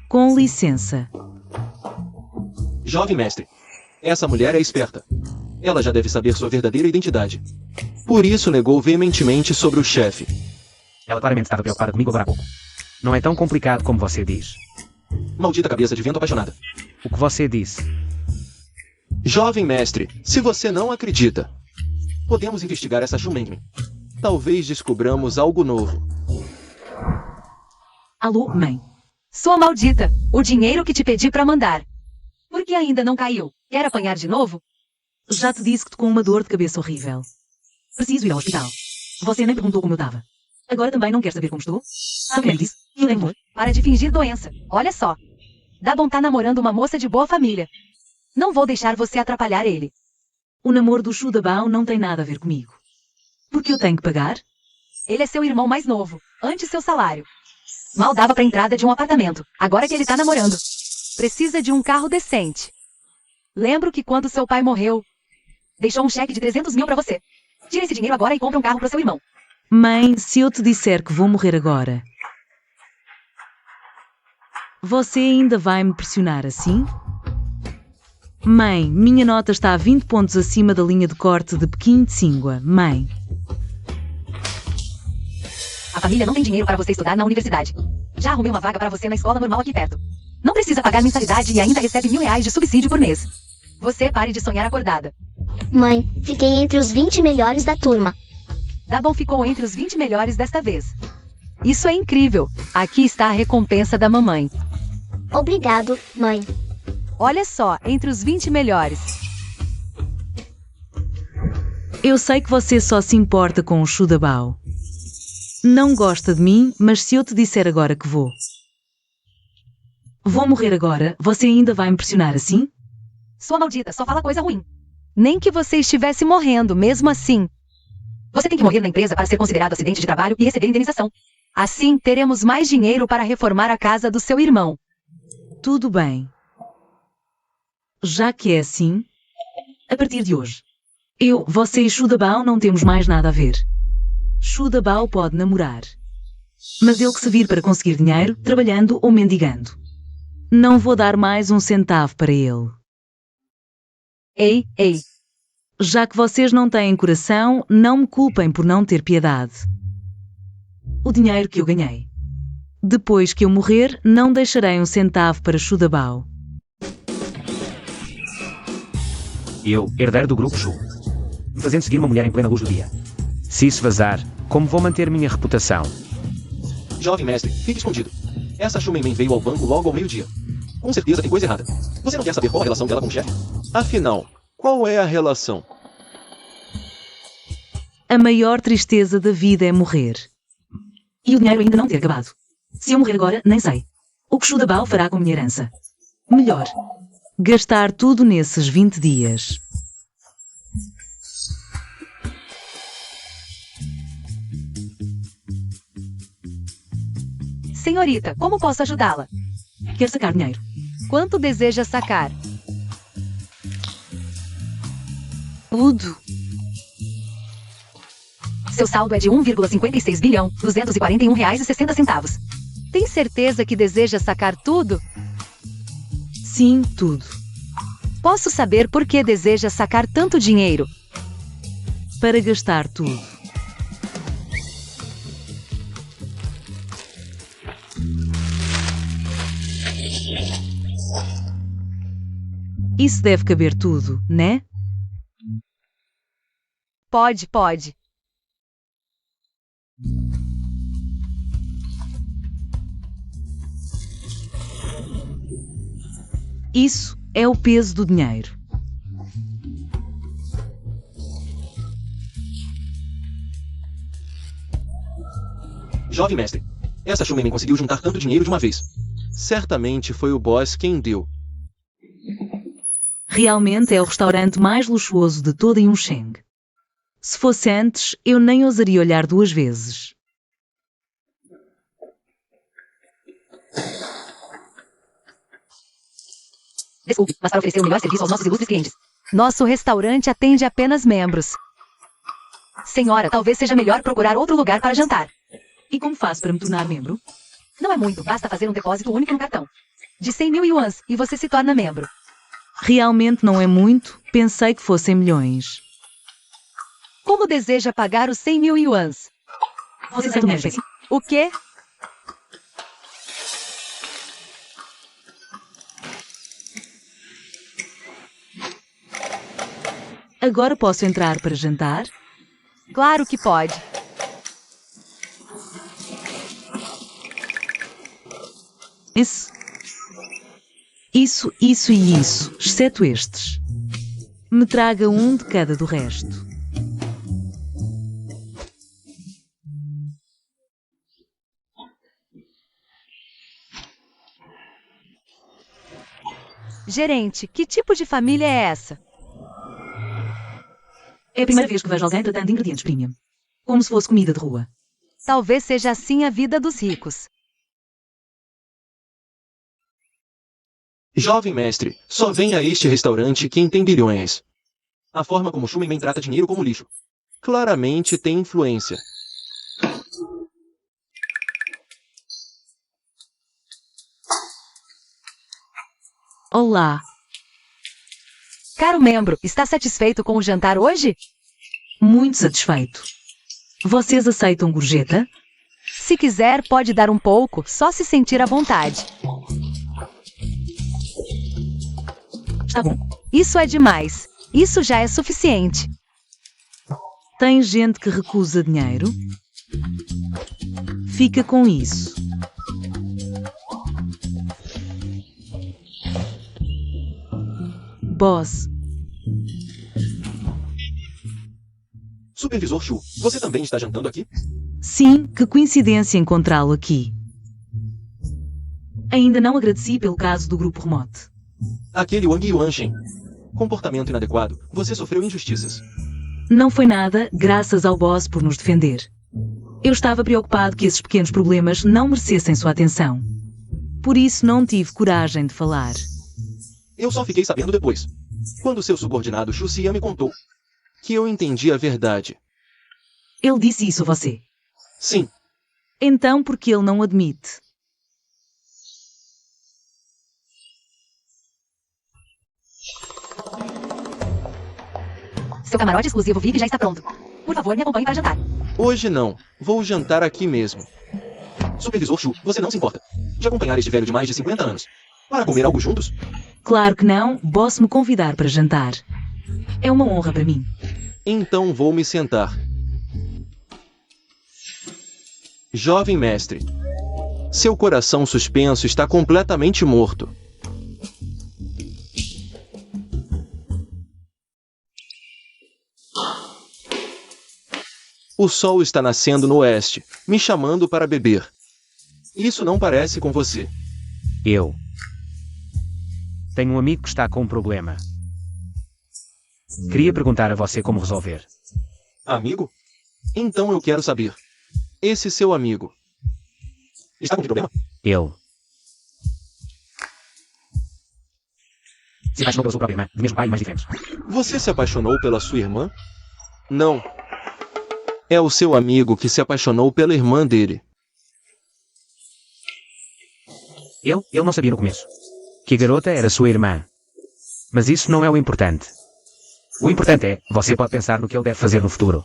Com licença. Jovem mestre, essa mulher é esperta. Ela já deve saber sua verdadeira identidade. Por isso negou veementemente sobre o chefe. Ela claramente estava preocupada comigo agora há pouco. Não é tão complicado como você diz. Maldita cabeça de vento apaixonada. O que você disse? Jovem mestre, se você não acredita, podemos investigar essa Shumenmin. Talvez descobramos algo novo. Alô, mãe. Sua maldita, o dinheiro que te pedi pra mandar. Por que ainda não caiu? Quer apanhar de novo? Já te disse que tô com uma dor de cabeça horrível. Preciso ir ao hospital. Você nem perguntou como eu estava. Agora também não quer saber como estou? Sabe o que ele disse? E o amor? Para de fingir doença. Olha só. Dabon tá namorando uma moça de boa família. Não vou deixar você atrapalhar ele. O namoro do Shudabao não tem nada a ver comigo. Porque eu tenho que pagar? Ele é seu irmão mais novo, antes seu salário. Mal dava pra entrada de um apartamento, agora que ele tá namorando. Precisa de um carro decente. Lembro que quando seu pai morreu, deixou um cheque de 300 mil pra você. Tira esse dinheiro agora e compra um carro pro seu irmão. Mãe, se eu te disser que vou morrer agora, você ainda vai me pressionar assim? Mãe, minha nota está a 20 pontos acima da linha de corte de Pequim de Tsingua. Mãe. A família não tem dinheiro para você estudar na universidade. Já arrumei uma vaga para você na escola normal aqui perto. Não precisa pagar mensalidade e ainda recebe R$ 1.000 de subsídio por mês. Você pare de sonhar acordada. Mãe, fiquei entre os 20 melhores da turma. Dabon ficou entre os 20 melhores desta vez. Isso é incrível. Aqui está a recompensa da mamãe. Obrigado, mãe. Olha só, entre os 20 melhores. Eu sei que você só se importa com o Shudabao. Não gosta de mim, mas se eu te disser agora que vou morrer agora, você ainda vai me pressionar assim? Sua maldita, só fala coisa ruim. Nem que você estivesse morrendo, mesmo assim. Você tem que morrer na empresa para ser considerado acidente de trabalho e receber indenização. Assim, teremos mais dinheiro para reformar a casa do seu irmão. Tudo bem. Já que é assim, a partir de hoje, você e Shudabao não temos mais nada a ver. Shudabao pode namorar. Mas ele que se vir para conseguir dinheiro, trabalhando ou mendigando. Não vou dar mais um centavo para ele. Ei, ei. Já que vocês não têm coração, não me culpem por não ter piedade. O dinheiro que eu ganhei. Depois que eu morrer, não deixarei um centavo para Shudabao. Eu, herdeiro do grupo Shu. Me fazendo seguir uma mulher em plena luz do dia. Se isso vazar, como vou manter minha reputação? Jovem mestre, fique escondido. Essa Shumenmin veio ao banco logo ao meio-dia. Com certeza tem coisa errada. Você não quer saber qual a relação dela com o chefe? Afinal, qual é a relação? A maior tristeza da vida é morrer. E o dinheiro ainda não ter acabado. Se eu morrer agora, nem sei. O que Shudabao fará com a minha herança? Melhor, gastar tudo nesses 20 dias. Senhorita, como posso ajudá-la? Quer sacar dinheiro? Quanto deseja sacar? Tudo. Seu saldo é de 1,56 bilhão, 241 reais e 60 centavos. Tem certeza que deseja sacar tudo? Sim, tudo. Posso saber por que deseja sacar tanto dinheiro? Para gastar tudo. Isso deve caber tudo, né? Pode, pode. Isso é o peso do dinheiro. Jovem mestre, essa Shumenmin conseguiu juntar tanto dinheiro de uma vez. Certamente foi o boss quem deu. Realmente é o restaurante mais luxuoso de toda Yunsheng. Se fosse antes, eu nem ousaria olhar duas vezes. Desculpe, mas para oferecer o melhor serviço aos nossos ilustres clientes, Nosso restaurante atende apenas membros. Senhora, talvez seja melhor procurar outro lugar para jantar. E como faço para me tornar membro? Não é muito, basta fazer um depósito único no cartão. De 100.000 yuans e você se torna membro. Realmente não é muito, pensei que fossem milhões. Como deseja pagar os 100.000 yuans? Você aceita uma espécie? O quê? Agora posso entrar para jantar? Claro que pode. Isso e isso, exceto estes. Me traga um de cada do resto. Gerente, que tipo de família é essa? É a primeira vez que vejo alguém tratando de ingredientes premium. Como se fosse comida de rua. Talvez seja assim a vida dos ricos. Jovem mestre, só vem a este restaurante quem tem bilhões. A forma como Shumenmen trata dinheiro como lixo. Claramente tem influência. Olá. Caro membro, está satisfeito com o jantar hoje? Muito satisfeito. Vocês aceitam gorjeta? Se quiser, pode dar um pouco, só se sentir à vontade. Está bom. Isso é demais. Isso já é suficiente. Tem gente que recusa dinheiro? Fica com isso. Boss. Supervisor Shu, você também está jantando aqui? Sim, que coincidência encontrá-lo aqui. Ainda não agradeci pelo caso do grupo remoto. Aquele Wang Yuanshen. Comportamento inadequado. Você sofreu injustiças. Não foi nada, graças ao boss por nos defender. Eu estava preocupado que esses pequenos problemas não merecessem sua atenção. Por isso não tive coragem de falar. Eu só fiquei sabendo depois. Quando seu subordinado Shu Xia me contou. Que eu entendi a verdade. Ele disse isso a você? Sim. Então por que ele não admite? Seu camarote exclusivo VIP já está pronto. Por favor, me acompanhe para jantar. Hoje não. Vou jantar aqui mesmo. Supervisor Shu, você não se importa de acompanhar este velho de mais de 50 anos para comer algo juntos? Claro que não, posso me convidar para jantar. É uma honra para mim. Então vou me sentar. Jovem mestre. Seu coração suspenso está completamente morto. O sol está nascendo no oeste, me chamando para beber. Isso não parece com você. Eu tenho um amigo que está com um problema. Queria perguntar a você como resolver. Amigo? Então eu quero saber. Esse seu amigo está com que problema? Ele se apaixonou pela sua própria irmã, do mesmo pai, mas diferentes. Você se apaixonou pela sua irmã? Não. É o seu amigo que se apaixonou pela irmã dele. Ele não sabia no começo que a garota era sua irmã. Mas isso não é o importante. O importante é, você pode pensar no que ele deve fazer no futuro.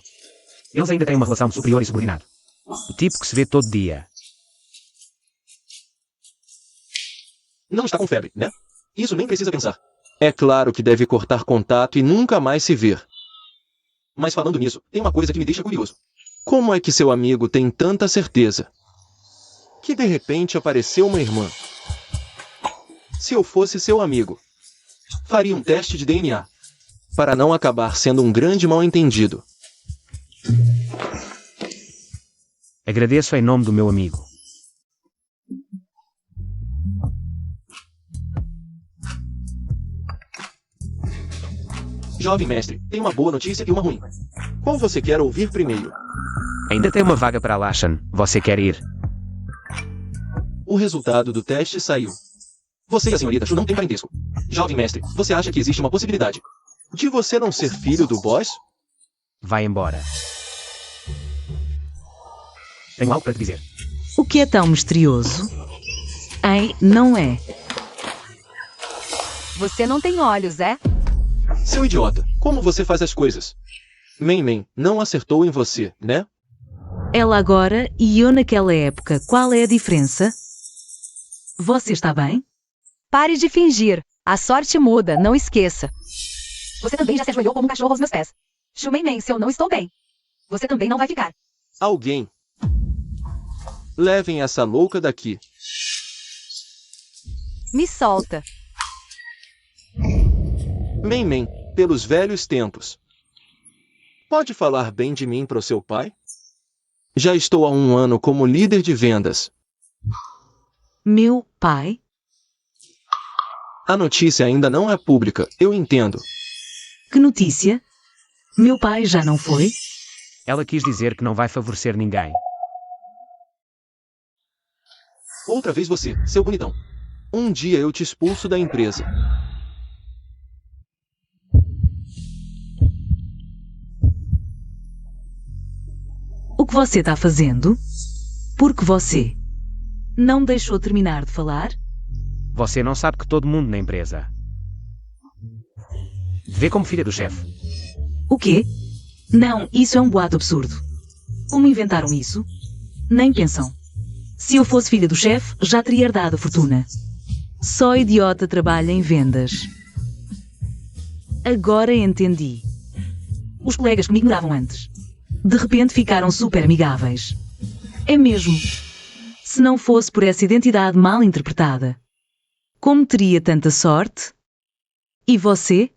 Eles ainda têm uma relação de superior e subordinado. O tipo que se vê todo dia. Não está com febre, né? Isso nem precisa pensar. É claro que deve cortar contato e nunca mais se ver. Mas falando nisso, tem uma coisa que me deixa curioso. Como é que seu amigo tem tanta certeza que de repente apareceu uma irmã? Se eu fosse seu amigo, faria um teste de DNA, para não acabar sendo um grande mal-entendido. Agradeço em nome do meu amigo. Jovem mestre, tem uma boa notícia e uma ruim. Qual você quer ouvir primeiro? Ainda tem uma vaga para Lashan. Você quer ir? O resultado do teste saiu. Você e a senhorita Shu não têm parentesco. Jovem mestre, você acha que existe uma possibilidade De você não ser filho do boss? Vai embora. Tenho algo para te dizer. O que é tão misterioso? Hein, não é? Você não tem olhos, é? Seu idiota, como você faz as coisas? Men não acertou em você, né? Ela agora e eu naquela época, qual é a diferença? Você está bem? Pare de fingir. A sorte muda, não esqueça. Você também já se ajoelhou como um cachorro aos meus pés. Shumei, se eu não estou bem, você também não vai ficar. Alguém. Levem essa louca daqui. Me solta. Men, pelos velhos tempos. Pode falar bem de mim pro seu pai? Já estou há 1 ano como líder de vendas. Meu pai? A notícia ainda não é pública, eu entendo. Que notícia? Meu pai já não foi? Ela quis dizer que não vai favorecer ninguém. Outra vez você, seu bonitão. Um dia eu te expulso da empresa. O que você está fazendo? Porque você não me deixou terminar de falar? Você não sabe que todo mundo na empresa vê como filha do chefe. O quê? Não, isso é um boato absurdo. Como inventaram isso? Nem pensam. Se eu fosse filha do chefe, já teria herdado a fortuna. Só idiota trabalha em vendas. Agora entendi. Os colegas que me ignoravam antes, de repente ficaram super amigáveis. É mesmo. Se não fosse por essa identidade mal interpretada, como teria tanta sorte? E você?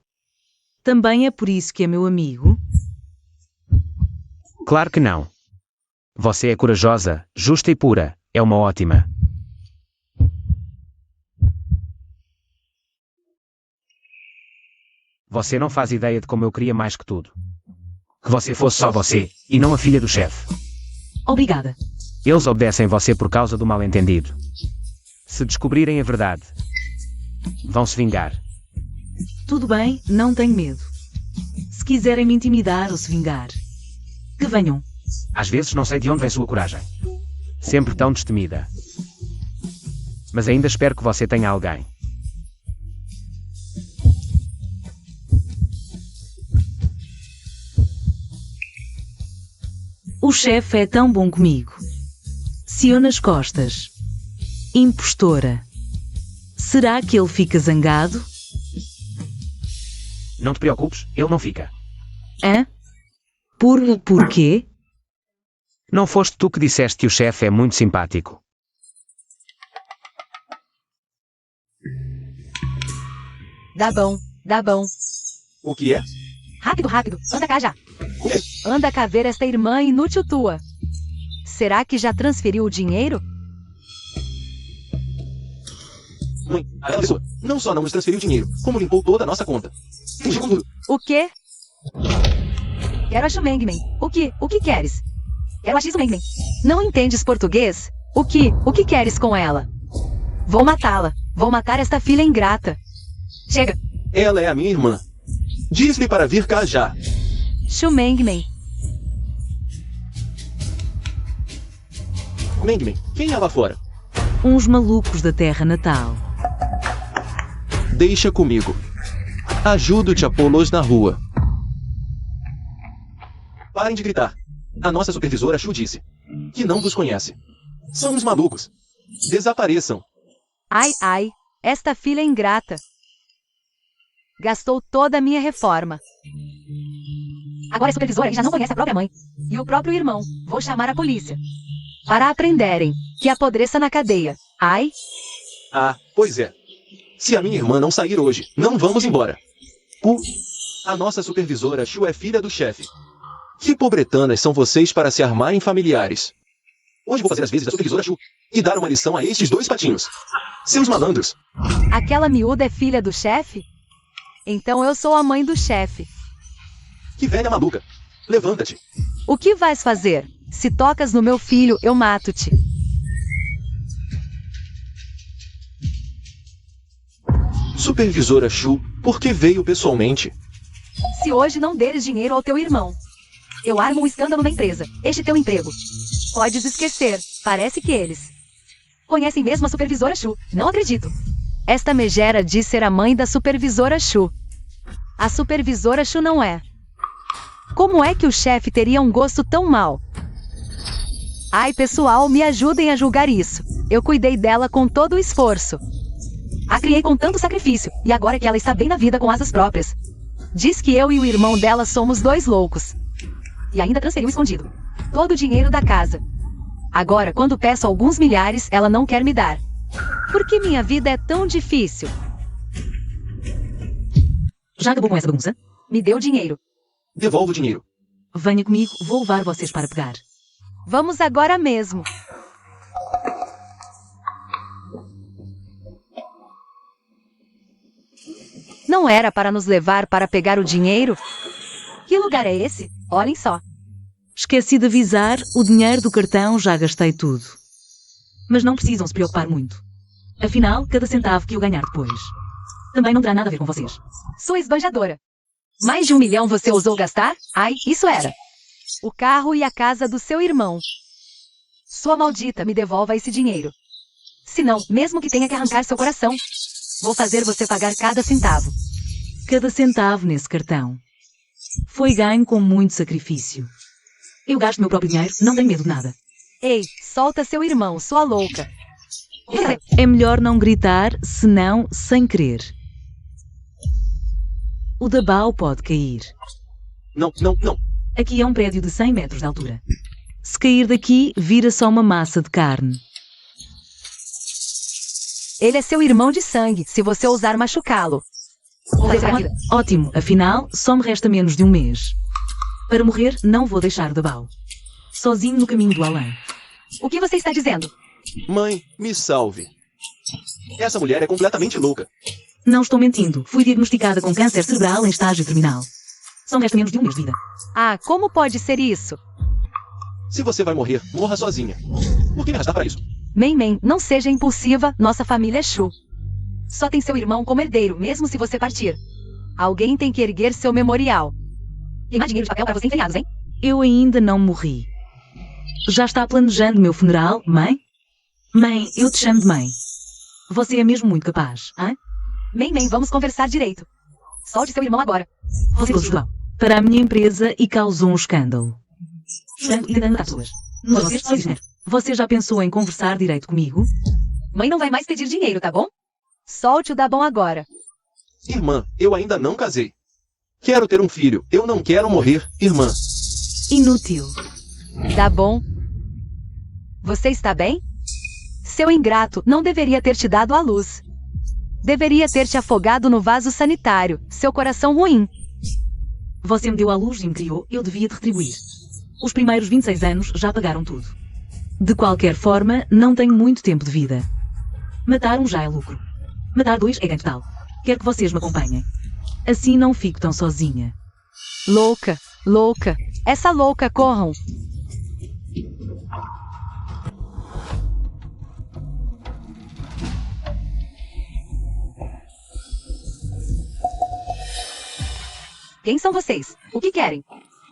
Também é por isso que é meu amigo? Claro que não. Você é corajosa, justa e pura. É uma ótima. Você não faz ideia de como eu queria mais que tudo. Que você fosse só você, e não a filha do chefe. Obrigada. Eles obedecem você por causa do mal-entendido. Se descobrirem a verdade, vão se vingar. Tudo bem, não tenho medo. Se quiserem me intimidar ou se vingar, que venham. Às vezes não sei de onde vem sua coragem. Sempre tão destemida. Mas ainda espero que você tenha alguém. O chefe é tão bom comigo. Se eu nas costas. Impostora. Será que ele fica zangado? Não te preocupes, ele não fica. Hã? Por quê? Não foste tu que disseste que o chefe é muito simpático. Dá bom, dá bom. O que é? Rápido, rápido, anda cá já. O quê? Anda cá ver esta irmã inútil tua. Será que já transferiu o dinheiro? Mãe, aquela pessoa não só não nos transferiu dinheiro, como limpou toda a nossa conta. Fugiu com tudo. O quê? Quero a Shumengmen. O que queres? Quero a Shumengmen. Não entendes português? O que queres com ela? Vou matá-la. Vou matar esta filha ingrata. Chega. Ela é a minha irmã. Diz-lhe para vir cá já. Shumengmen. Mengmen, quem é lá fora? Uns malucos da terra natal. Deixa comigo. Ajudo-te a pô-los na rua. Parem de gritar. A nossa supervisora Shu disse que não vos conhece. São uns malucos. Desapareçam. Ai, esta filha ingrata. Gastou toda a minha reforma. Agora é supervisora e já não conhece a própria mãe. E o próprio irmão. Vou chamar a polícia. Para aprenderem que apodreça na cadeia. Ai, Ah, pois é. Se a minha irmã não sair hoje, não vamos embora. A nossa supervisora Shu é filha do chefe. Que pobretanas são vocês para se armarem familiares. Hoje vou fazer as vezes da supervisora Shu e dar uma lição a estes 2 patinhos. Seus malandros. aquela miúda é filha do chefe? Então eu sou a mãe do chefe. Que velha maluca. Levanta-te. O que vais fazer? Se tocas no meu filho, eu mato-te. Supervisora Shu, por que veio pessoalmente? Se hoje não deres dinheiro ao teu irmão, eu armo um escândalo na empresa. Este teu emprego. Podes esquecer. Parece que eles conhecem mesmo a supervisora Chu. Não acredito. Esta megera diz ser a mãe da supervisora Chu. A supervisora Chu não é. Como é que o chefe teria um gosto tão mau? Ai, pessoal, me ajudem a julgar isso. Eu cuidei dela com todo o esforço. A criei com tanto sacrifício, e agora que ela está bem na vida com asas próprias, diz que eu e o irmão dela somos dois loucos. E ainda transferiu escondido todo o dinheiro da casa. Agora, quando peço alguns milhares, ela não quer me dar. Por que minha vida é tão difícil? Já acabou com essa bagunça? Me dê o dinheiro. Devolva o dinheiro. Venha comigo, vou levar vocês para pegar. Vamos agora mesmo. Não era para nos levar para pegar o dinheiro? Que lugar é esse? Olhem só. Esqueci de avisar, o dinheiro do cartão já gastei tudo. Mas não precisam se preocupar muito. Afinal, cada centavo que eu ganhar depois também não terá nada a ver com vocês. Sua esbanjadora. Mais de 1 milhão você ousou gastar? Ai, isso era. O carro e a casa do seu irmão. Sua maldita, me devolva esse dinheiro. Se não, mesmo que tenha que arrancar seu coração, vou fazer você pagar cada centavo. Cada centavo nesse cartão foi ganho com muito sacrifício. Eu gasto meu próprio dinheiro, não tenho medo de nada. Ei, solta seu irmão, sua louca. É melhor não gritar, senão sem querer. O Dabao pode cair. Não. Aqui é um prédio de 100 metros de altura. Se cair daqui, vira só uma massa de carne. Ele é seu irmão de sangue, se você ousar machucá-lo. Ótimo, afinal, só me resta menos de um mês. Para morrer, não vou deixar o Dabao sozinho no caminho do além. O que você está dizendo? Mãe, me salve. Essa mulher é completamente louca. Não estou mentindo. Fui diagnosticada com câncer cerebral em estágio terminal. Só me resta menos de um mês de vida. Ah, como pode ser isso? Se você vai morrer, morra sozinha. Por que me arrastar para isso? Men, não seja impulsiva, nossa família é Chu. Só tem seu irmão como herdeiro, mesmo se você partir. Alguém tem que erguer seu memorial. Queimar dinheiro de papel para você enfeiados, hein? Eu ainda não morri. Já está planejando meu funeral, mãe? Mãe, eu te chamo de mãe. Você é mesmo muito capaz, hein? Men, vamos conversar direito. Solte seu irmão agora. Você estudou para a minha empresa e causou um escândalo. Escândalo e dano a pessoas. Você já pensou em conversar direito comigo? Mãe não vai mais pedir dinheiro, tá bom? Solte o Dabão agora. Irmã, eu ainda não casei. Quero ter um filho. Eu não quero morrer, irmã. Inútil. Tá bom. Você está bem? Seu ingrato não deveria ter te dado à luz. Deveria ter te afogado no vaso sanitário. Seu coração ruim. Você me deu à luz e me criou, eu devia te retribuir. Os primeiros 26 anos já pagaram tudo. De qualquer forma, não tenho muito tempo de vida. Matar um já é lucro. Matar 2 é ganho total. Quero que vocês me acompanhem. Assim não fico tão sozinha. Louca. Essa louca, corram. Quem são vocês? O que querem?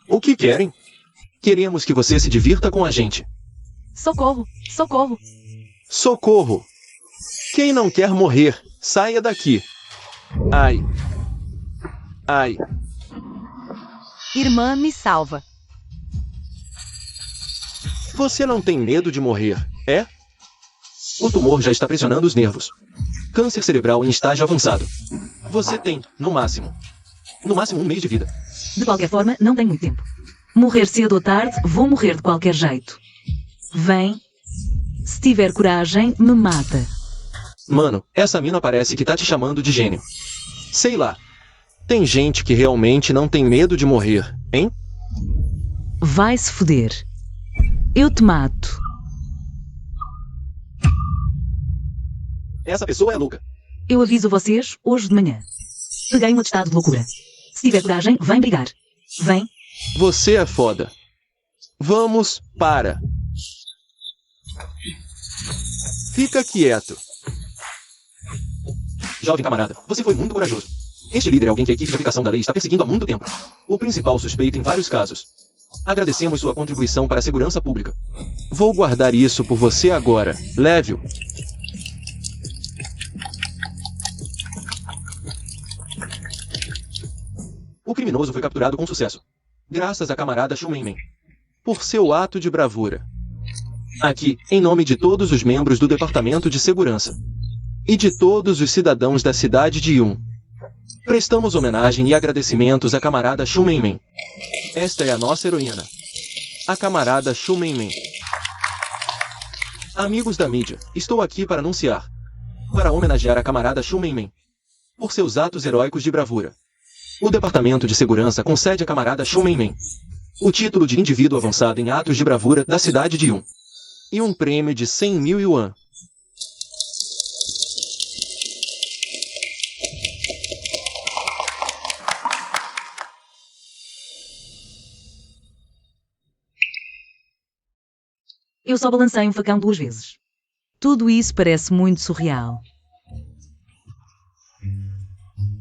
O que querem? Queremos que você se divirta com a gente. Socorro! Socorro! Quem não quer morrer, saia daqui. Ai. Irmã, me salva. Você não tem medo de morrer, é? O tumor já está pressionando os nervos. Câncer cerebral em estágio avançado. Você tem, no máximo 1 mês de vida. De qualquer forma, não tenho muito tempo. Morrer cedo ou tarde, vou morrer de qualquer jeito. Vem. Se tiver coragem, me mata. Mano, essa mina parece que tá te chamando de gênio. Sei lá. Tem gente que realmente não tem medo de morrer, hein? Vai se foder. Eu te mato. Essa pessoa é louca. Eu aviso vocês hoje de manhã. Peguei um atestado de loucura. Se tiver coragem, vem brigar. Vem. Você é foda. Vamos, para. Fica quieto. Jovem camarada, você foi muito corajoso. Este líder é alguém que a equipe de aplicação da lei está perseguindo há muito tempo. O principal suspeito em vários casos. Agradecemos sua contribuição para a segurança pública. Vou guardar isso por você agora. Leve-o. O criminoso foi capturado com sucesso. Graças à camarada Shumenmen. Por seu ato de bravura. Aqui, em nome de todos os membros do Departamento de Segurança. E de todos os cidadãos da cidade de Yun. Prestamos homenagem e agradecimentos à camarada Shumenmen. Esta é a nossa heroína. A camarada Shumenmen. Amigos da mídia, estou aqui para anunciar. Para homenagear a camarada Shumenmen. Por seus atos heróicos de bravura. O Departamento de Segurança concede à camarada Shumenmen o título de indivíduo avançado em atos de bravura da cidade de Yun. E um prêmio de 100.000 yuan. Eu só balancei um facão 2 vezes. Tudo isso parece muito surreal.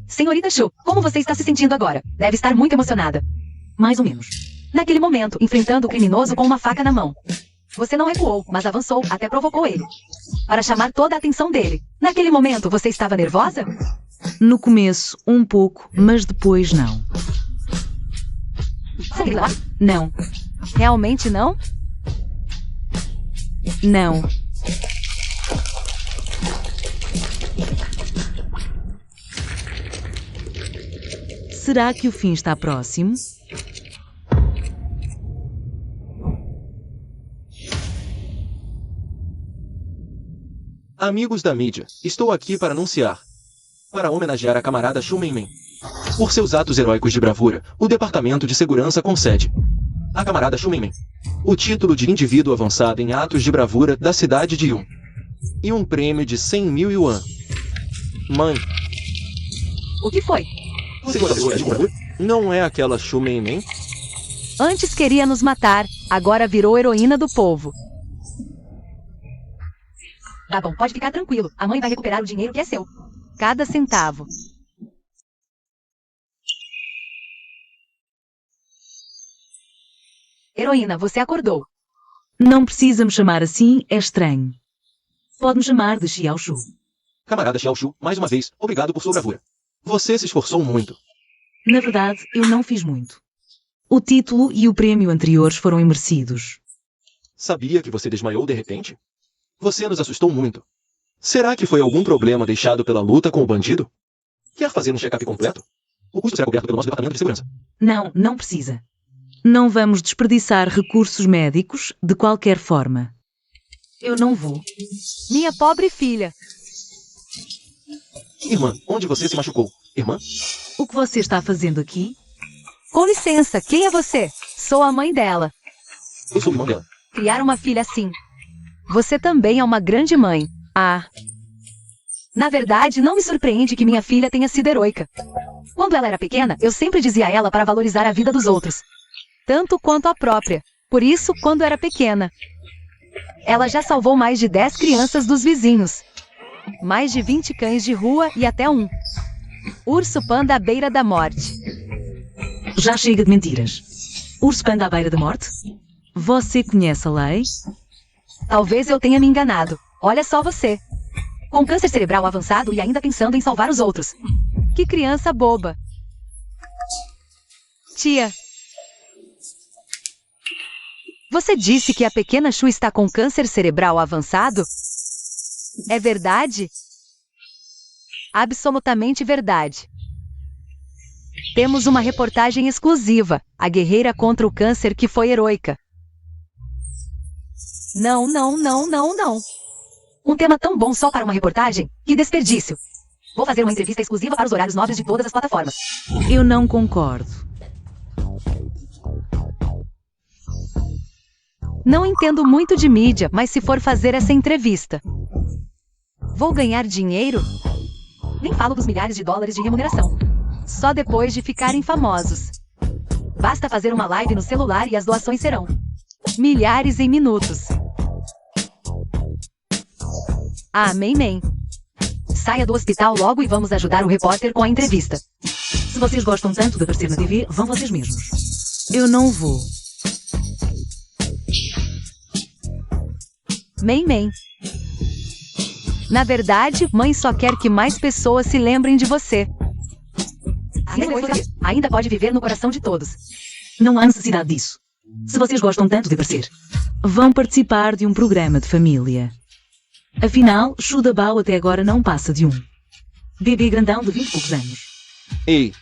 Senhorita Shu, como você está se sentindo agora? Deve estar muito emocionada. Mais ou menos. Naquele momento, enfrentando o criminoso com uma faca na mão. Você não recuou, mas avançou, até provocou ele. Para chamar toda a atenção dele. Naquele momento, você estava nervosa? No começo, um pouco, mas depois não. Não. Realmente não? Não. Será que o fim está próximo? Amigos da mídia, estou aqui para anunciar. Para homenagear a camarada Shumenmen. Por seus atos heróicos de bravura, o Departamento de Segurança concede à camarada Shumenmen o título de indivíduo avançado em atos de bravura da cidade de Yun. E um prêmio de 100.000 yuan. Mãe. O que foi? Não é aquela Shumenmen? Antes queria nos matar, agora virou heroína do povo. Tá bom, pode ficar tranquilo. A mãe vai recuperar o dinheiro que é seu. Cada centavo. Heroína, você acordou. Não precisa me chamar assim, é estranho. Pode-me chamar de Xiaoshu. Camarada Xiaoshu, mais uma vez, obrigado por sua bravura. Você se esforçou muito. Na verdade, eu não fiz muito. O título e o prêmio anteriores foram imerecidos. Sabia que você desmaiou de repente? Você nos assustou muito. Será que foi algum problema deixado pela luta com o bandido? Quer fazer um check-up completo? O custo será coberto pelo nosso departamento de segurança. Não, não precisa. Não vamos desperdiçar recursos médicos de qualquer forma. Eu não vou. Minha pobre filha. Irmã, onde você se machucou? Irmã? O que você está fazendo aqui? Com licença, quem é você? Sou a mãe dela. Eu sou o irmão dela. Criar uma filha assim. Você também é uma grande mãe. Ah. Na verdade, não me surpreende que minha filha tenha sido heroica. Quando ela era pequena, eu sempre dizia a ela para valorizar a vida dos outros. Tanto quanto a própria. Por isso, quando era pequena, ela já salvou mais de 10 crianças dos vizinhos. Mais de 20 cães de rua e até um urso panda à beira da morte. Já chega de mentiras. Urso panda à beira da morte? Você conhece a lei? Talvez eu tenha me enganado. Olha só você. Com câncer cerebral avançado e ainda pensando em salvar os outros. Que criança boba. Tia. Você disse que a pequena Shu está com câncer cerebral avançado? É verdade? Absolutamente verdade. Temos uma reportagem exclusiva. A guerreira contra o câncer que foi heroica. Não. Um tema tão bom só para uma reportagem? Que desperdício. Vou fazer uma entrevista exclusiva para os horários nobres de todas as plataformas. Eu não concordo. Não entendo muito de mídia, mas se for fazer essa entrevista, vou ganhar dinheiro? Nem falo dos milhares de dólares de remuneração. Só depois de ficarem famosos. Basta fazer uma live no celular e as doações serão milhares em minutos. Amém. Saia do hospital logo e vamos ajudar o repórter com a entrevista. Se vocês gostam tanto de aparecer na TV, vão vocês mesmos. Eu não vou. Mem. Na verdade, mãe só quer que mais pessoas se lembrem de você. Ainda pode viver no coração de todos. Não há necessidade disso. Se vocês gostam tanto de aparecer, vão participar de um programa de família. Afinal, Chudabao até agora não passa de um bebê grandão de 20 e poucos anos. Ei,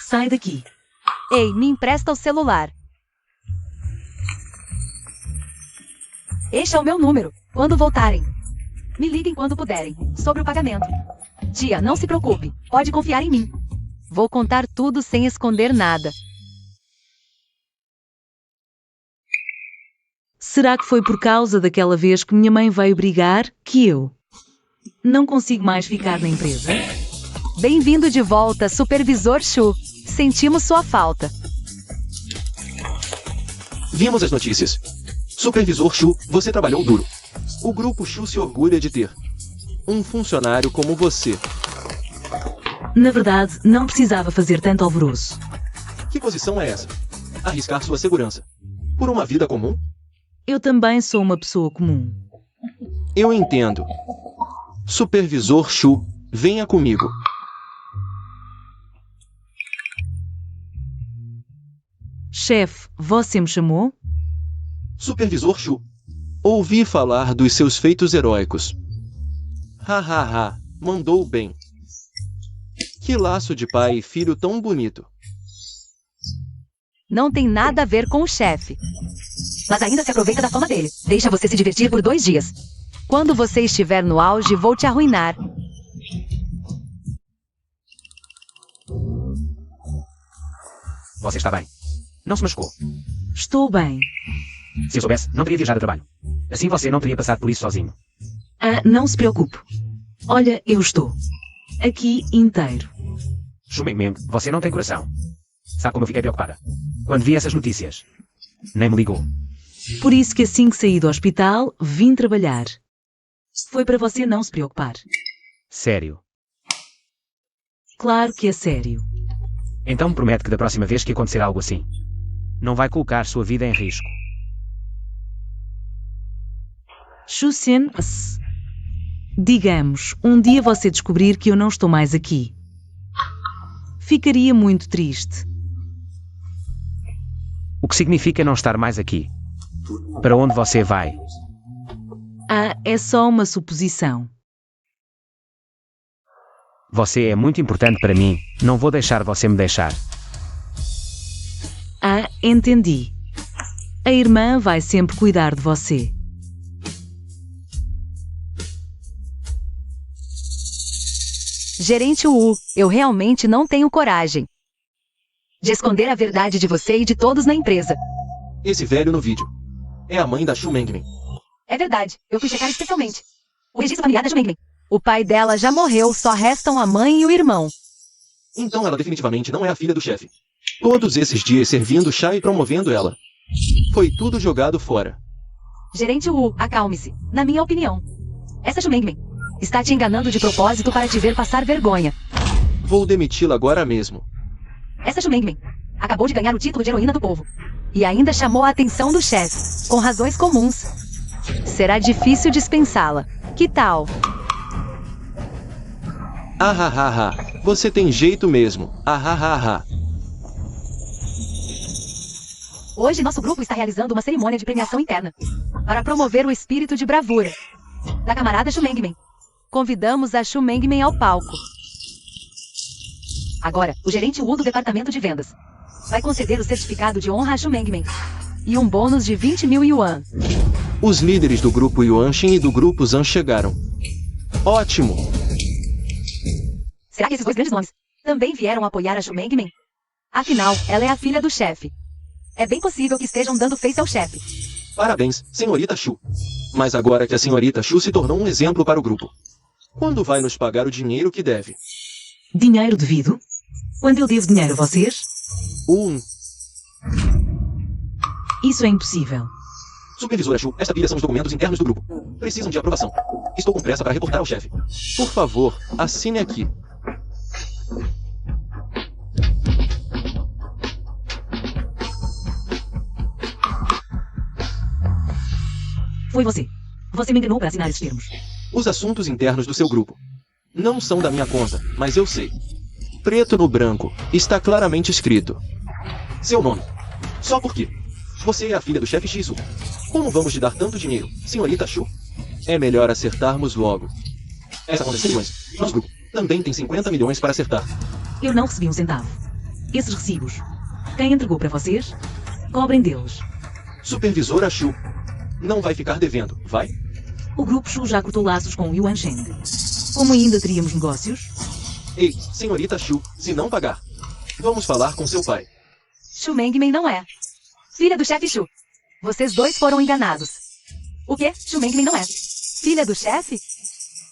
Sai daqui. Ei, me empresta o celular. Este é o meu número. Quando voltarem, me liguem quando puderem. Sobre o pagamento. Tia, não se preocupe. Pode confiar em mim. Vou contar tudo sem esconder nada. Será que foi por causa daquela vez que minha mãe veio brigar que eu não consigo mais ficar na empresa? Bem-vindo de volta, Supervisor Shu. Sentimos sua falta. vimos as notícias. Supervisor Shu, você trabalhou duro. O grupo Shu se orgulha de ter um funcionário como você. Na verdade, não precisava fazer tanto alvoroço. Que posição é essa? Arriscar sua segurança por uma vida comum? Eu também sou uma pessoa comum. Eu entendo. Supervisor Shu, venha comigo. Chefe, você me chamou? Supervisor Shu, ouvi falar dos seus feitos heróicos. Mandou bem. Que laço de pai e filho tão bonito. Não tem nada a ver com o chefe. Mas ainda se aproveita da fama dele. Deixa você se divertir por 2 dias. Quando você estiver no auge, vou te arruinar. Você está bem. Não se machucou. Estou bem. Se eu soubesse, não teria viajado a trabalho. Assim você não teria passado por isso sozinho. Ah, não se preocupe. Olha, eu estou aqui inteiro. Shumeng, você não tem coração. Sabe como eu fiquei preocupada? Quando vi essas notícias. Nem me ligou. Por isso que assim que saí do hospital, vim trabalhar. Foi para você não se preocupar. Sério. Claro que é sério. Então me promete que da próxima vez que acontecer algo assim, não vai colocar sua vida em risco. Xuxian, digamos, um dia você descobrir que eu não estou mais aqui. Ficaria muito triste. O que significa não estar mais aqui? Para onde você vai? Ah, é só uma suposição. Você é muito importante para mim, não vou deixar você me deixar. Ah, entendi. A irmã vai sempre cuidar de você. Gerente Wu, eu realmente não tenho coragem de esconder a verdade de você e de todos na empresa. Esse velho no vídeo é a mãe da Shu Mengmen. É verdade, eu fui checar especialmente o registro familiar da Shumengmen. O pai dela já morreu, só restam a mãe e o irmão. Então ela definitivamente não é a filha do chefe. Todos esses dias servindo chá e promovendo ela. Foi tudo jogado fora. Gerente Wu, acalme-se. Na minha opinião, essa Shumengmen está te enganando de propósito para te ver passar vergonha. Vou demiti-la agora mesmo. Essa Shumengmen acabou de ganhar o título de heroína do povo. E ainda chamou a atenção do chefe, com razões comuns. Será difícil dispensá-la. Que tal? Você tem jeito mesmo. Hoje nosso grupo está realizando uma cerimônia de premiação interna para promover o espírito de bravura da camarada Shumengmen. Convidamos a Shumengmen ao palco. Agora, o gerente Wu do departamento de vendas vai conceder o certificado de honra a Shumengmen e um bônus de 20.000 yuan. Os líderes do grupo Yuanshin e do grupo Zan chegaram. Ótimo! Será que esses 2 grandes nomes também vieram apoiar a Shumengmen? Afinal, ela é a filha do chefe. É bem possível que estejam dando face ao chefe. Parabéns, senhorita Shu. Mas agora que a senhorita Shu se tornou um exemplo para o grupo, quando vai nos pagar o dinheiro que deve? Dinheiro devido? Quando eu devo dinheiro a vocês? Isso é impossível. Supervisora Shu, esta pilha são os documentos internos do grupo. Precisam de aprovação. Estou com pressa para reportar ao chefe. Por favor, assine aqui. Foi você. Você me enganou para assinar esses termos. Os assuntos internos do seu grupo não são da minha conta, mas eu sei. Preto no branco, está claramente escrito. Seu nome. Só por quê? Você é a filha do chefe Shizu. Como vamos te dar tanto dinheiro, senhorita Shu? É melhor acertarmos logo. Essa conta de 100 milhões. Nosso grupo também tem 50 milhões para acertar. Eu não recebi um centavo. Esses recibos. Quem entregou para vocês? Cobrem deles. Supervisora Shu. Não vai ficar devendo, vai? O grupo Shu já cortou laços com o Yuan Sheng. Como ainda teríamos negócios? Ei, senhorita Shu, se não pagar, vamos falar com seu pai. Shu Mengmen não é filha do chefe Shu. Vocês dois foram enganados. O quê? Shu Mengmen não é filha do chefe?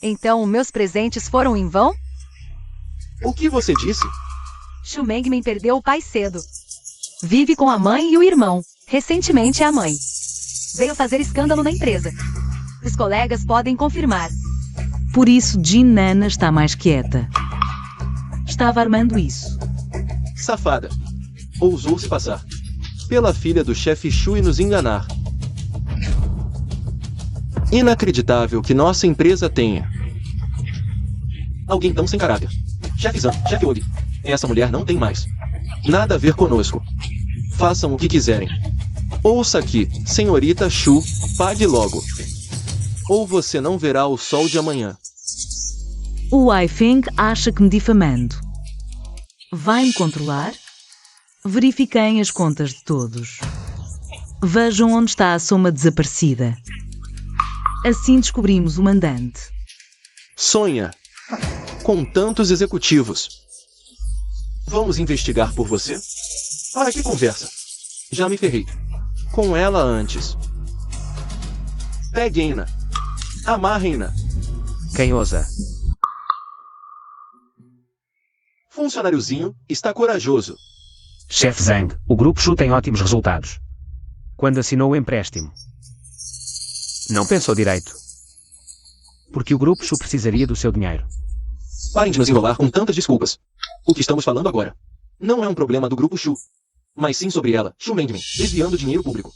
Então meus presentes foram em vão? O que você disse? Shu Mengmen perdeu o pai cedo. Vive com a mãe e o irmão. Recentemente a mãe veio fazer escândalo na empresa. Os colegas podem confirmar. Por isso Jin Nana está mais quieta. Estava armando isso. Safada. Ousou se passar pela filha do chefe Shu e nos enganar. Inacreditável que nossa empresa tenha alguém tão sem caráter. Chefe Zan, chefe Ogi. Essa mulher não tem mais nada a ver conosco. Façam o que quiserem. Ouça aqui, senhorita Shu, pague logo. Ou você não verá o sol de amanhã. O Wai Feng acha que me difamando. Vai me controlar? Verifiquem as contas de todos. Vejam onde está a soma desaparecida. Assim descobrimos o mandante. Sonha com tantos executivos. Vamos investigar por você? Para que conversa? Já me ferrei com ela antes. Peguem-na. Amarrem-na. Quem ousa? Funcionáriozinho, está corajoso. Chefe Zhang, o Grupo Shu tem ótimos resultados. Quando assinou o empréstimo, não pensou direito. Porque o Grupo Shu precisaria do seu dinheiro. Parem de nos enrolar com tantas desculpas. O que estamos falando agora não é um problema do Grupo Shu, mas sim sobre ela, Shu Mengmen, desviando dinheiro público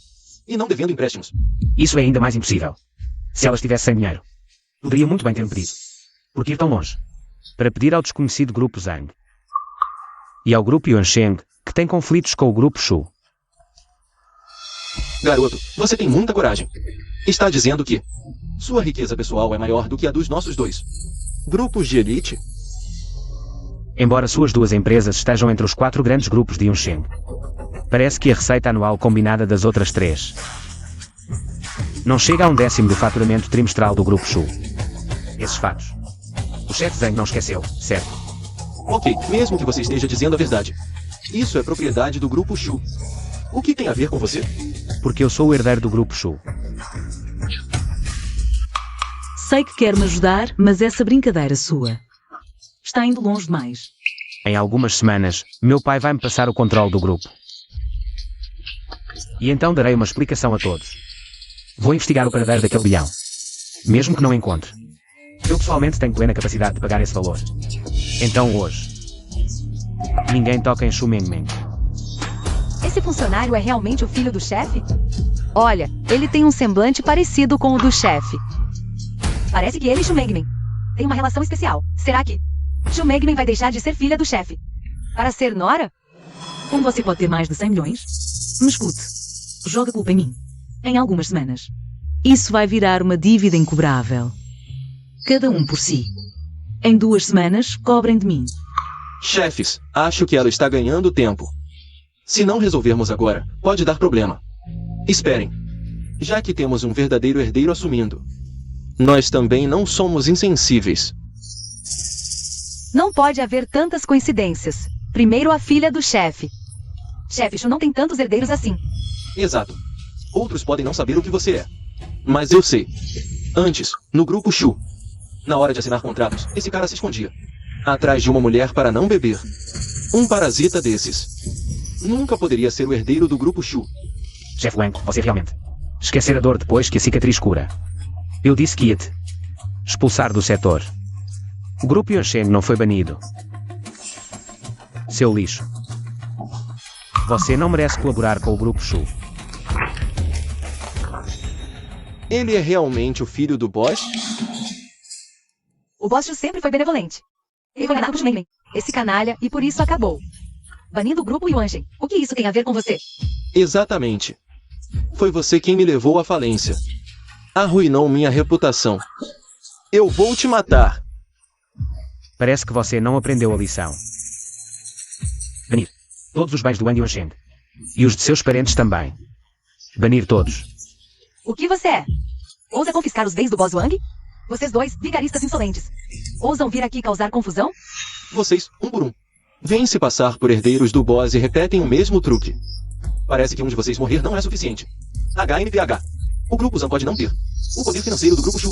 e não devendo empréstimos. Isso é ainda mais impossível. Se ela estivesse sem dinheiro, poderia muito bem ter-me pedido. Por que ir tão longe? Para pedir ao desconhecido Grupo Zhang e ao Grupo Yuan Sheng, que tem conflitos com o Grupo Shu. Garoto, você tem muita coragem. Está dizendo que sua riqueza pessoal é maior do que a dos nossos dois grupos de elite? Embora suas duas empresas estejam entre os 4 grandes grupos de Yuan Sheng, parece que a receita anual combinada das outras 3 não chega a 1/10 do faturamento trimestral do Grupo Shu. Esses fatos o chefe Zhang não esqueceu, certo? Ok, mesmo que você esteja dizendo a verdade. Isso é propriedade do Grupo Shu. O que tem a ver com você? Porque eu sou o herdeiro do Grupo Shu. Sei que quer me ajudar, mas essa brincadeira sua está indo longe demais. Em algumas semanas, meu pai vai me passar o controle do grupo. E então darei uma explicação a todos. Vou investigar o paradeiro daquele leão, mesmo que não encontre. Eu pessoalmente tenho plena capacidade de pagar esse valor. Então hoje, ninguém toca em Shu Mengmen. Esse funcionário é realmente o filho do chefe? Olha, ele tem um semblante parecido com o do chefe. Parece que ele e Shu Mengmen têm uma relação especial. Será que Shu Mengmen vai deixar de ser filha do chefe para ser nora? Como você pode ter mais de 100 milhões? Me escute. Joga culpa em mim. Em algumas semanas. Isso vai virar uma dívida incobrável. Cada um por si. Em 2 semanas, cobrem de mim. Chefes, acho que ela está ganhando tempo. Se não resolvermos agora, pode dar problema. Esperem. Já que temos um verdadeiro herdeiro assumindo, nós também não somos insensíveis. Não pode haver tantas coincidências. Primeiro a filha do chefe. Chefe Shu não tem tantos herdeiros assim. Exato. Outros podem não saber o que você é. Mas eu sei. Antes, no Grupo Shu, na hora de assinar contratos, esse cara se escondia atrás de uma mulher para não beber. Um parasita desses nunca poderia ser o herdeiro do Grupo Shu. Chefe Wang, você realmente esquecer a dor depois que a cicatriz cura. Eu disse que ia-te Expulsar do setor. O grupo Yuansheng não foi banido. Seu lixo. Você não merece colaborar com o grupo Shu. Ele é realmente o filho do boss? O boss Shu sempre foi benevolente. Ele foi enganado por Shumengmen, esse canalha, e por isso acabou. Banindo o grupo Yuansheng. O que isso tem a ver com você? Exatamente. Foi você quem me levou à falência. Arruinou minha reputação. Eu vou te matar. Parece que você não aprendeu a lição. Banir todos os bens do Wang Yuansheng. E os de seus parentes também. Banir todos. O que você é? Ousa confiscar os bens do boss Wang? Vocês dois, vigaristas insolentes. Ousam vir aqui causar confusão? Vocês, um por um, vêm se passar por herdeiros do boss e repetem o mesmo truque. Parece que um de vocês morrer não é suficiente. HMPH. O grupo Zan pode não ter o poder financeiro do grupo Shu,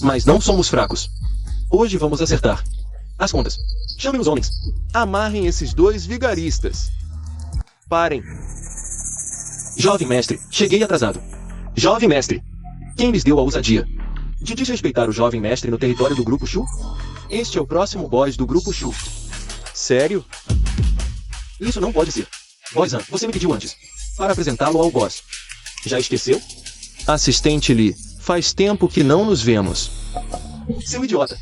mas não somos fracos. Hoje vamos acertar as contas. Chamem os homens. Amarrem esses dois vigaristas. Parem. Jovem mestre, cheguei atrasado. Jovem mestre, quem lhes deu a ousadia de desrespeitar o jovem mestre no território do grupo Shu? Este é o próximo boss do grupo Shu. Sério? Isso não pode ser. Boss Zan, você me pediu antes para apresentá-lo ao boss. Já esqueceu? Assistente Lee, faz tempo que não nos vemos. Seu idiota.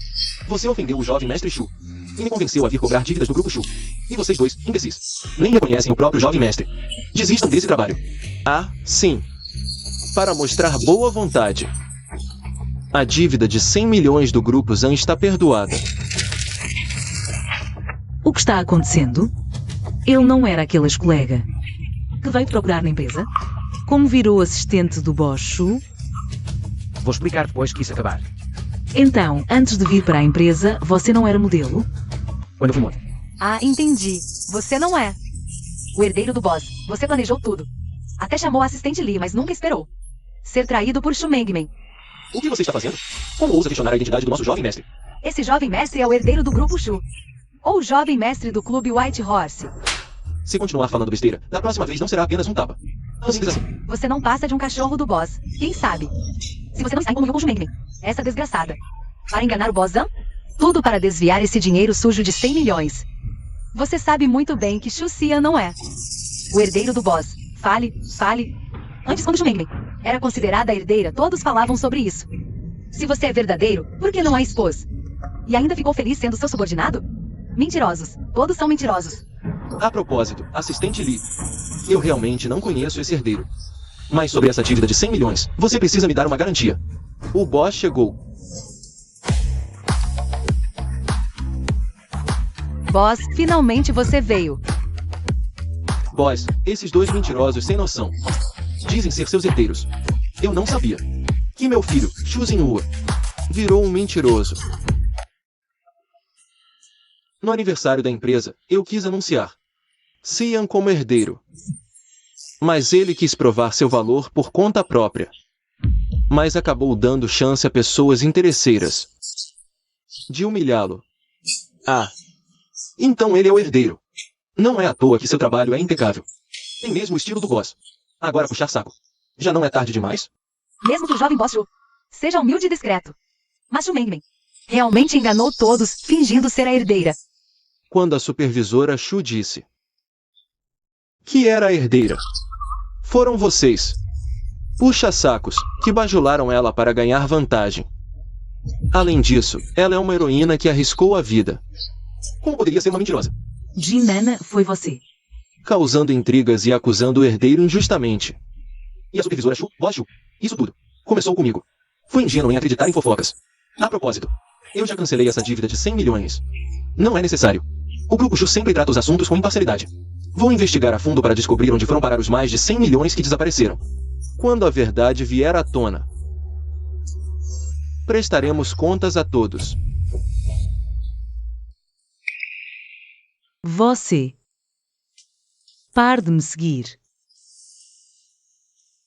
Você ofendeu o jovem mestre Shu e me convenceu a vir cobrar dívidas do grupo Shu. E vocês dois, imbecis, nem reconhecem o próprio jovem mestre. Desistam desse trabalho. Ah, sim. Para mostrar boa vontade. A dívida de 100 milhões do grupo Zan está perdoada. O que está acontecendo? Ele não era aquele ex-colega que veio procurar na empresa? Como virou assistente do boss Shu? Vou explicar depois que isso acabar. Então, antes de vir para a empresa, você não era modelo? Quando eu fui morto. Ah, entendi. Você não é o herdeiro do boss. Você planejou tudo. Até chamou a assistente Lee, mas nunca esperou ser traído por Shumengmen. O que você está fazendo? Como ousa questionar a identidade do nosso jovem mestre? Esse jovem mestre é o herdeiro do grupo Shu. Ou o jovem mestre do clube White Horse. Se continuar falando besteira, da próxima vez não será apenas um tapa. Simples assim. Você não passa de um cachorro do boss. Quem sabe? Se você não está em comunhão com Shumengmen, essa desgraçada. Para enganar o boss Zan? Tudo para desviar esse dinheiro sujo de 100 milhões. Você sabe muito bem que Shu Xian não é o herdeiro do boss. Fale. Antes, quando Shumengmen era considerada a herdeira, todos falavam sobre isso. Se você é verdadeiro, por que não a expôs? E ainda ficou feliz sendo seu subordinado? Mentirosos. Todos são mentirosos. A propósito, assistente Lee, eu realmente não conheço esse herdeiro. Mas sobre essa dívida de 100 milhões, você precisa me dar uma garantia. O boss chegou. Boss, finalmente você veio. Boss, esses dois mentirosos sem noção dizem ser seus herdeiros. Eu não sabia que meu filho, Shu Xinhua, virou um mentiroso. No aniversário da empresa, eu quis anunciar Xian como herdeiro. Mas ele quis provar seu valor por conta própria. Mas acabou dando chance a pessoas interesseiras de humilhá-lo. Ah, então ele é o herdeiro. Não é à toa que seu trabalho é impecável. Tem mesmo o estilo do boss. Agora puxar saco. Já não é tarde demais? Mesmo que o jovem boss Shu seja humilde e discreto. Mas Shumengmen realmente enganou todos, fingindo ser a herdeira. Quando a supervisora Shu disse que era a herdeira, foram vocês, puxa-sacos, que bajularam ela para ganhar vantagem. Além disso, ela é uma heroína que arriscou a vida. Como poderia ser uma mentirosa? Jinana, foi você. Causando intrigas e acusando o herdeiro injustamente. E a supervisora Shu, boss Shu, isso tudo começou comigo. Fui ingênuo em acreditar em fofocas. A propósito, eu já cancelei essa dívida de 100 milhões. Não é necessário. O grupo Shu sempre trata os assuntos com imparcialidade. Vou investigar a fundo para descobrir onde foram parar os mais de 100 milhões que desapareceram. Quando a verdade vier à tona, prestaremos contas a todos. Você. Pare de me seguir.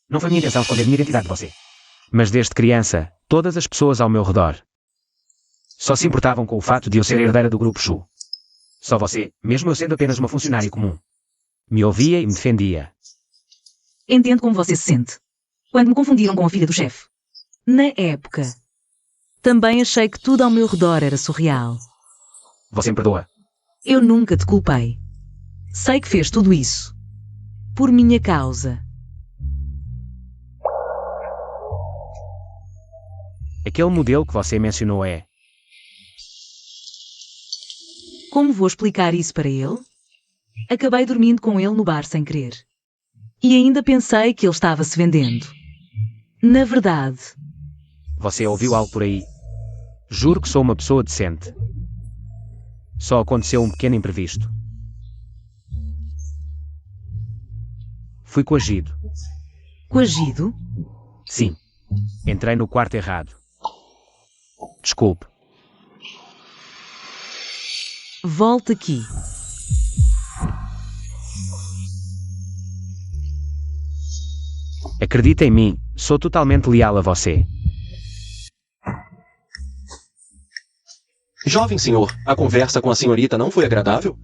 Não foi minha intenção esconder minha identidade de você. Mas desde criança, todas as pessoas ao meu redor só se importavam com o fato de eu ser a herdeira do grupo Shu. Só você, mesmo eu sendo apenas uma funcionária comum, me ouvia e me defendia. Entendo como você se sente. Quando me confundiram com a filha do chefe. Na época, Também achei que tudo ao meu redor era surreal. Você me perdoa. Eu nunca te culpei. Sei que fez tudo isso. Por minha causa. Aquele modelo que você mencionou é... Como vou explicar isso para ele? Acabei dormindo com ele no bar sem querer. E ainda pensei que ele estava se vendendo. Na verdade, Você ouviu algo por aí? Juro que sou uma pessoa decente. Só aconteceu um pequeno imprevisto. Fui coagido. coagido? Sim. Entrei no quarto errado. Desculpe. Volte aqui. Acredita em mim, sou totalmente leal a você. Jovem senhor, a conversa com a senhorita não foi agradável?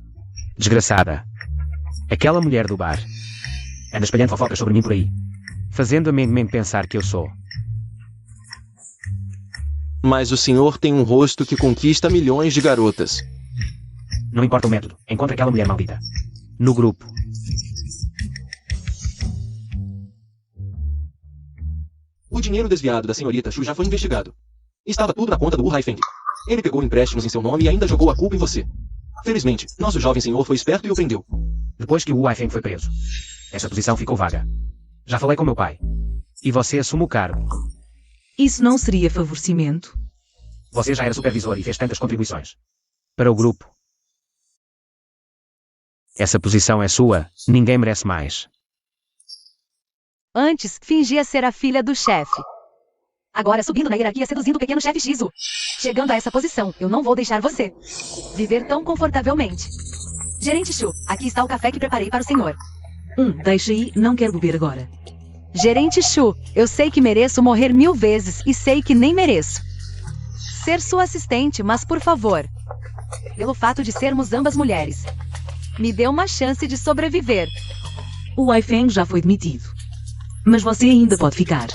Desgraçada. Aquela mulher do bar. Anda espalhando fofocas sobre mim por aí. Fazendo a mente pensar que eu sou. Mas o senhor tem um rosto que conquista milhões de garotas. Não importa o método, encontre aquela mulher maldita. No grupo. O dinheiro desviado da senhorita Chu já foi investigado. Estava tudo na conta do Wu Haifeng. Ele pegou empréstimos em seu nome e ainda jogou a culpa em você. Felizmente, nosso jovem senhor foi esperto e o prendeu. Depois que o Wai Feng foi preso. Essa posição ficou vaga. Já falei com meu pai. E você assume o cargo. Isso não seria favorecimento? Você já era supervisor e fez tantas contribuições. Para o grupo. Essa posição é sua, ninguém merece mais. Antes, fingia ser a filha do chefe. Agora subindo na hierarquia seduzindo o pequeno chefe Shizu. Chegando a essa posição, eu não vou deixar você viver tão confortavelmente. Gerente Shu, aqui está o café que preparei para o senhor. Deixa aí, não quero beber agora. Gerente Shu, eu sei que mereço morrer 1000 vezes e sei que nem mereço ser sua assistente, mas por favor, pelo fato de sermos ambas mulheres, me dê uma chance de sobreviver. O Wai Feng já foi demitido. Mas você ainda pode ficar.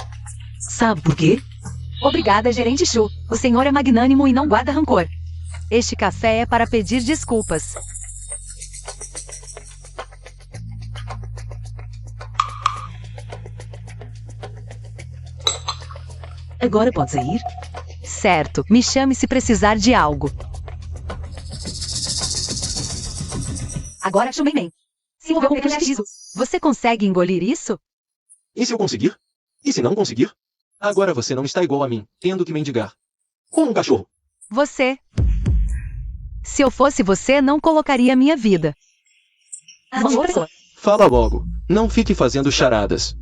Sabe porquê? Obrigada, Gerente Shu. O senhor é magnânimo e não guarda rancor. Este café é para pedir desculpas. Agora pode sair? Certo, me chame se precisar de algo. Agora, Shu Mei. Se envolveu com o pequeno chefe Shizu. Você consegue engolir isso? E se eu conseguir? E se não conseguir? Agora você não está igual a mim, tendo que mendigar. Como um cachorro. Você. Se eu fosse você, não colocaria minha vida. Uma outra pessoa. Fala logo. Não fique fazendo charadas.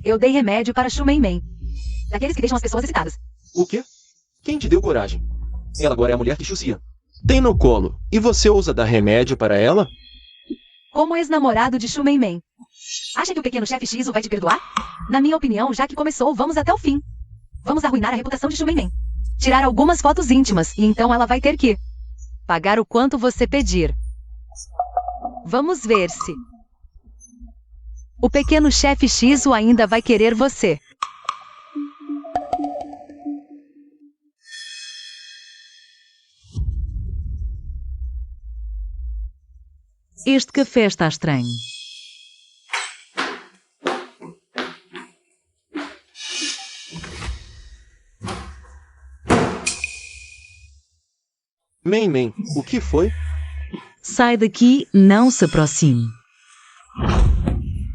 Eu dei remédio para Shu Mei. Daqueles que deixam as pessoas excitadas. O quê? Quem te deu coragem? Ela agora é a mulher de Xuxian. Tem no colo. E você ousa dar remédio para ela? Como ex-namorado de Shu Mei. Acha que o pequeno chefe Shizu vai te perdoar? Na minha opinião, já que começou, vamos até o fim. Vamos arruinar a reputação de Shu Mei. Tirar algumas fotos íntimas, e então ela vai ter que pagar o quanto você pedir. Vamos ver se o pequeno chefe Shizu ainda vai querer você. Este café está estranho. Mei, o que foi? Sai daqui, não se aproxime.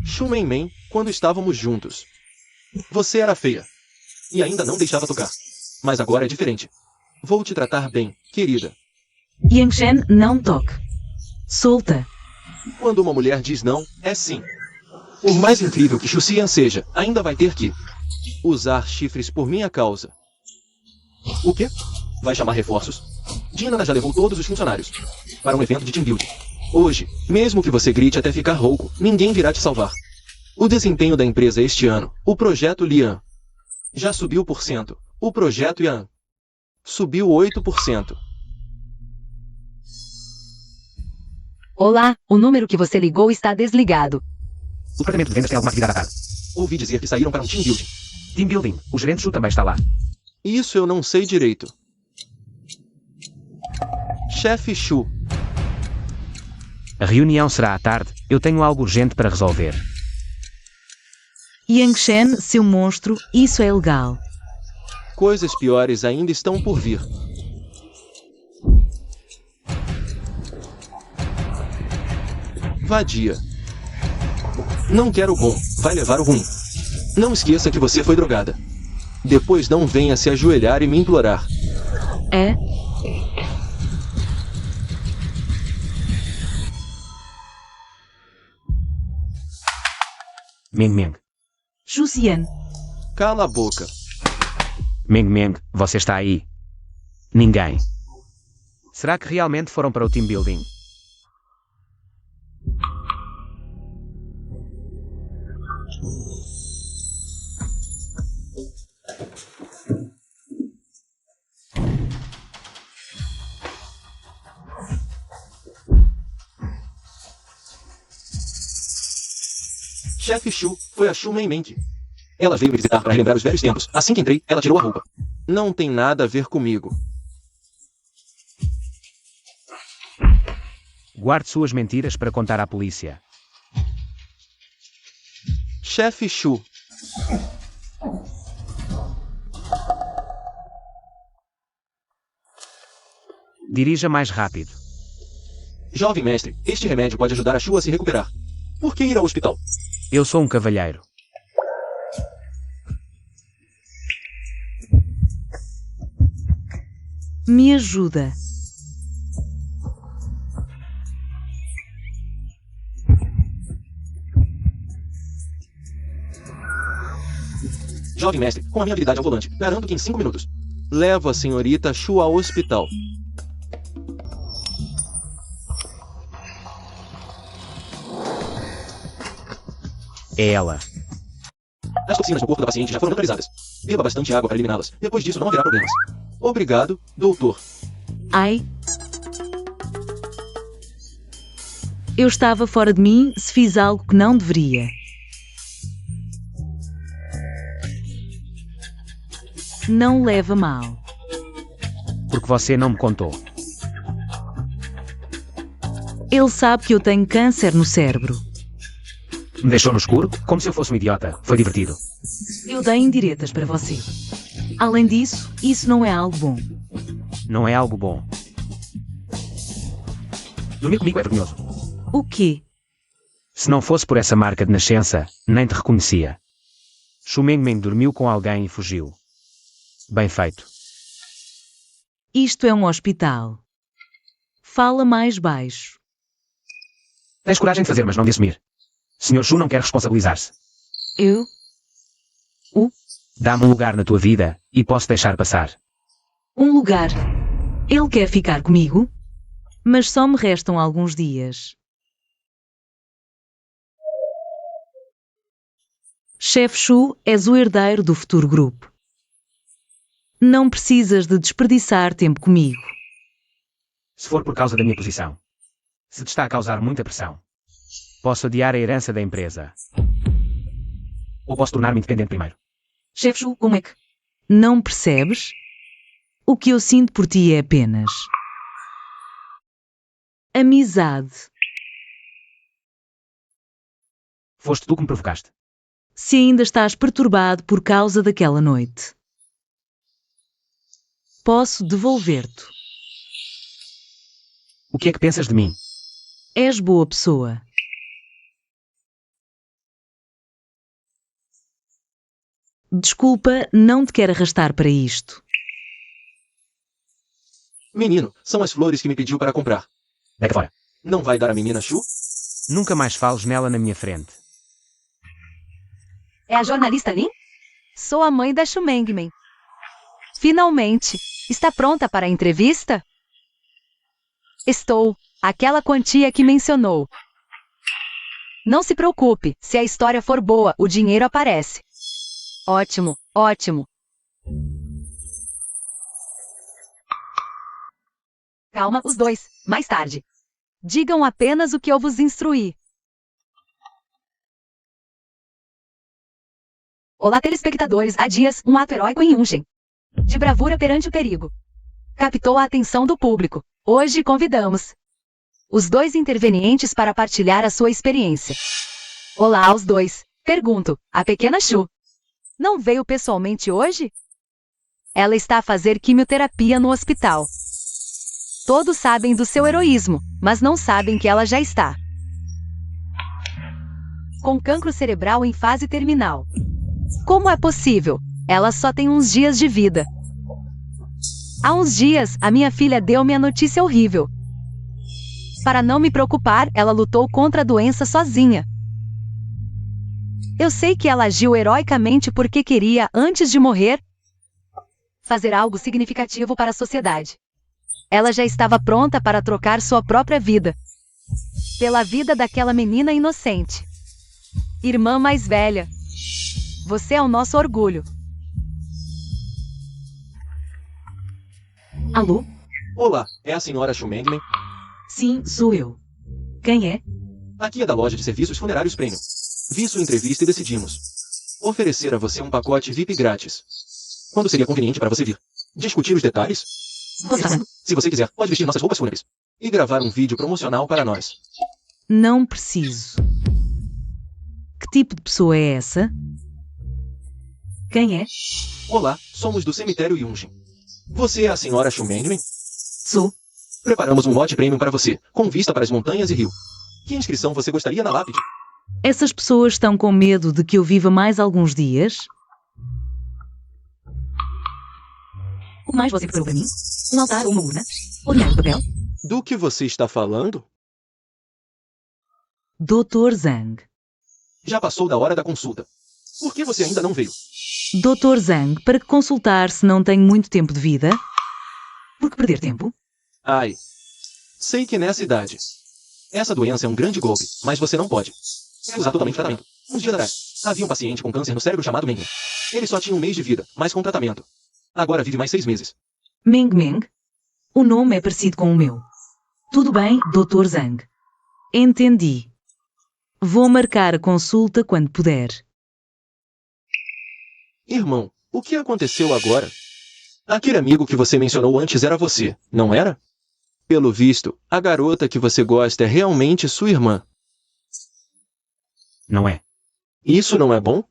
Shu Mei, quando estávamos juntos. Você era feia. E ainda não deixava tocar. Mas agora é diferente. Vou te tratar bem, querida. Yangshen, não toque. Solta. Quando uma mulher diz não, é sim. Por mais incrível que Xuxian seja, ainda vai ter que usar chifres por minha causa. O quê? Vai chamar reforços? Dina já levou todos os funcionários para um evento de team building. Hoje, mesmo que você grite até ficar rouco, ninguém virá te salvar. O desempenho da empresa este ano, o projeto Lian, já subiu por cento. O projeto Yan subiu 8%. Olá, o número que você ligou está desligado. O departamento de vendas tem alguma atividade à tarde. Ouvi dizer que saíram para um team building. Team Building, o gerente Shu também está lá. Isso eu não sei direito. Chefe Shu. A reunião será à tarde, eu tenho algo urgente para resolver. Yang Shen, seu monstro, isso é ilegal. Coisas piores ainda estão por vir. Vadia. Não quero o bom, vai levar o ruim. Não esqueça que você foi drogada. Depois não venha se ajoelhar e me implorar. É? Meng Meng. Jusian. Cala a boca. Meng Meng, você está aí? Ninguém. Será que realmente foram para o team building? Chefe Shu, foi a Shu Meng. Ela veio me visitar para relembrar os velhos tempos. Assim que entrei, ela tirou a roupa. Não tem nada a ver comigo. Guarde suas mentiras para contar à polícia. Chefe Shu. Dirija mais rápido. Jovem mestre, este remédio pode ajudar a Shu a se recuperar. Por que ir ao hospital? Eu sou um cavalheiro. Me ajuda. Jovem mestre, com a minha habilidade ao volante, garanto que em 5 minutos. Levo a senhorita Shu ao hospital. É ela. As toxinas no corpo da paciente já foram neutralizadas. Beba bastante água para eliminá-las. Depois disso não haverá problemas. Obrigado, doutor. Ai. Eu estava fora de mim se fiz algo que não deveria. Não leva mal. Porque você não me contou. Ele sabe que eu tenho câncer no cérebro. Me deixou no escuro, como se eu fosse um idiota. Foi divertido. Eu dei indiretas para você. Além disso, isso não é algo bom. Não é algo bom. Dormir comigo é vergonhoso. O quê? Se não fosse por essa marca de nascença, nem te reconhecia. Shu Meng Meng dormiu com alguém e fugiu. Bem feito. Isto é um hospital. Fala mais baixo. Tens coragem de fazer, mas não de assumir. Sr. Shu não quer responsabilizar-se. Eu? Dá-me um lugar na tua vida, e posso deixar passar. Um lugar. Ele quer ficar comigo? Mas só me restam alguns dias. Chefe Shu, és o herdeiro do futuro grupo. Não precisas de desperdiçar tempo comigo. Se for por causa da minha posição. Se te está a causar muita pressão. Posso adiar a herança da empresa. Ou posso tornar-me independente primeiro. Chefe Shu, como é que... Não percebes? O que eu sinto por ti é apenas... amizade. Foste tu que me provocaste. Se ainda estás perturbado por causa daquela noite, posso devolver-te. O que é que pensas de mim? És boa pessoa. Desculpa, não te quero arrastar para isto. Menino, são as flores que me pediu para comprar. Deita fora. Não vai dar a menina Shu? Nunca mais fales nela na minha frente. É a jornalista Lin? Sou a mãe da Shu Meng Meng. Finalmente! Está pronta para a entrevista? Estou. Aquela quantia que mencionou. Não se preocupe, se a história for boa, o dinheiro aparece. Ótimo, ótimo. Calma, os dois. Mais tarde. Digam apenas o que eu vos instruí. Olá, telespectadores. Há dias, um ato heróico em Yunchen. de bravura perante o perigo. Captou a atenção do público. Hoje convidamos os dois intervenientes para partilhar a sua experiência. Olá aos dois. Pergunto, a pequena Chu não veio pessoalmente hoje? Ela está a fazer quimioterapia no hospital. Todos sabem do seu heroísmo, mas não sabem que ela já está com cancro cerebral em fase terminal. Como é possível? Ela só tem uns dias de vida. Há uns dias, a minha filha deu-me a notícia horrível. Para não me preocupar, ela lutou contra a doença sozinha. Eu sei que ela agiu heroicamente porque queria, antes de morrer, fazer algo significativo para a sociedade. Ela já estava pronta para trocar sua própria vida pela vida daquela menina inocente. Irmã mais velha, você é o nosso orgulho. Alô? Olá, é a senhora Schumengman? Sim, sou eu. Quem é? Aqui é da loja de serviços funerários Premium. Vi sua entrevista e decidimos oferecer a você um pacote VIP grátis. Quando seria conveniente para você vir discutir os detalhes? Se você quiser, pode vestir nossas roupas fúnebres e gravar um vídeo promocional para nós. Não preciso. Que tipo de pessoa é essa? Quem é? Olá, somos do cemitério Yunjin. Você é a senhora Schumengman? Sou. Preparamos um lote premium para você, com vista para as montanhas e rio. Que inscrição você gostaria na lápide? Essas pessoas estão com medo de que eu viva mais alguns dias? O que mais você preparou para mim? Um altar ou uma urna? Ou dinheiro de papel? Do que você está falando? Dr. Zhang. Já passou da hora da consulta. Por que você ainda não veio? Dr. Zhang, para que consultar se não tenho muito tempo de vida? Por que perder tempo? Ai. Sei que nessa idade. Essa doença é um grande golpe, mas você não pode usar totalmente tratamento. Uns dias atrás, havia um paciente com câncer no cérebro chamado Meng. Ele só tinha um mês de vida, mas com tratamento. Agora vive mais 6 meses. Meng Meng? O nome é parecido com o meu. Tudo bem, Dr. Zhang. Entendi. Vou marcar a consulta quando puder. Irmão, o que aconteceu agora? Aquele amigo que você mencionou antes era você, não era? Pelo visto, a garota que você gosta é realmente sua irmã. Não é. Isso não é bom?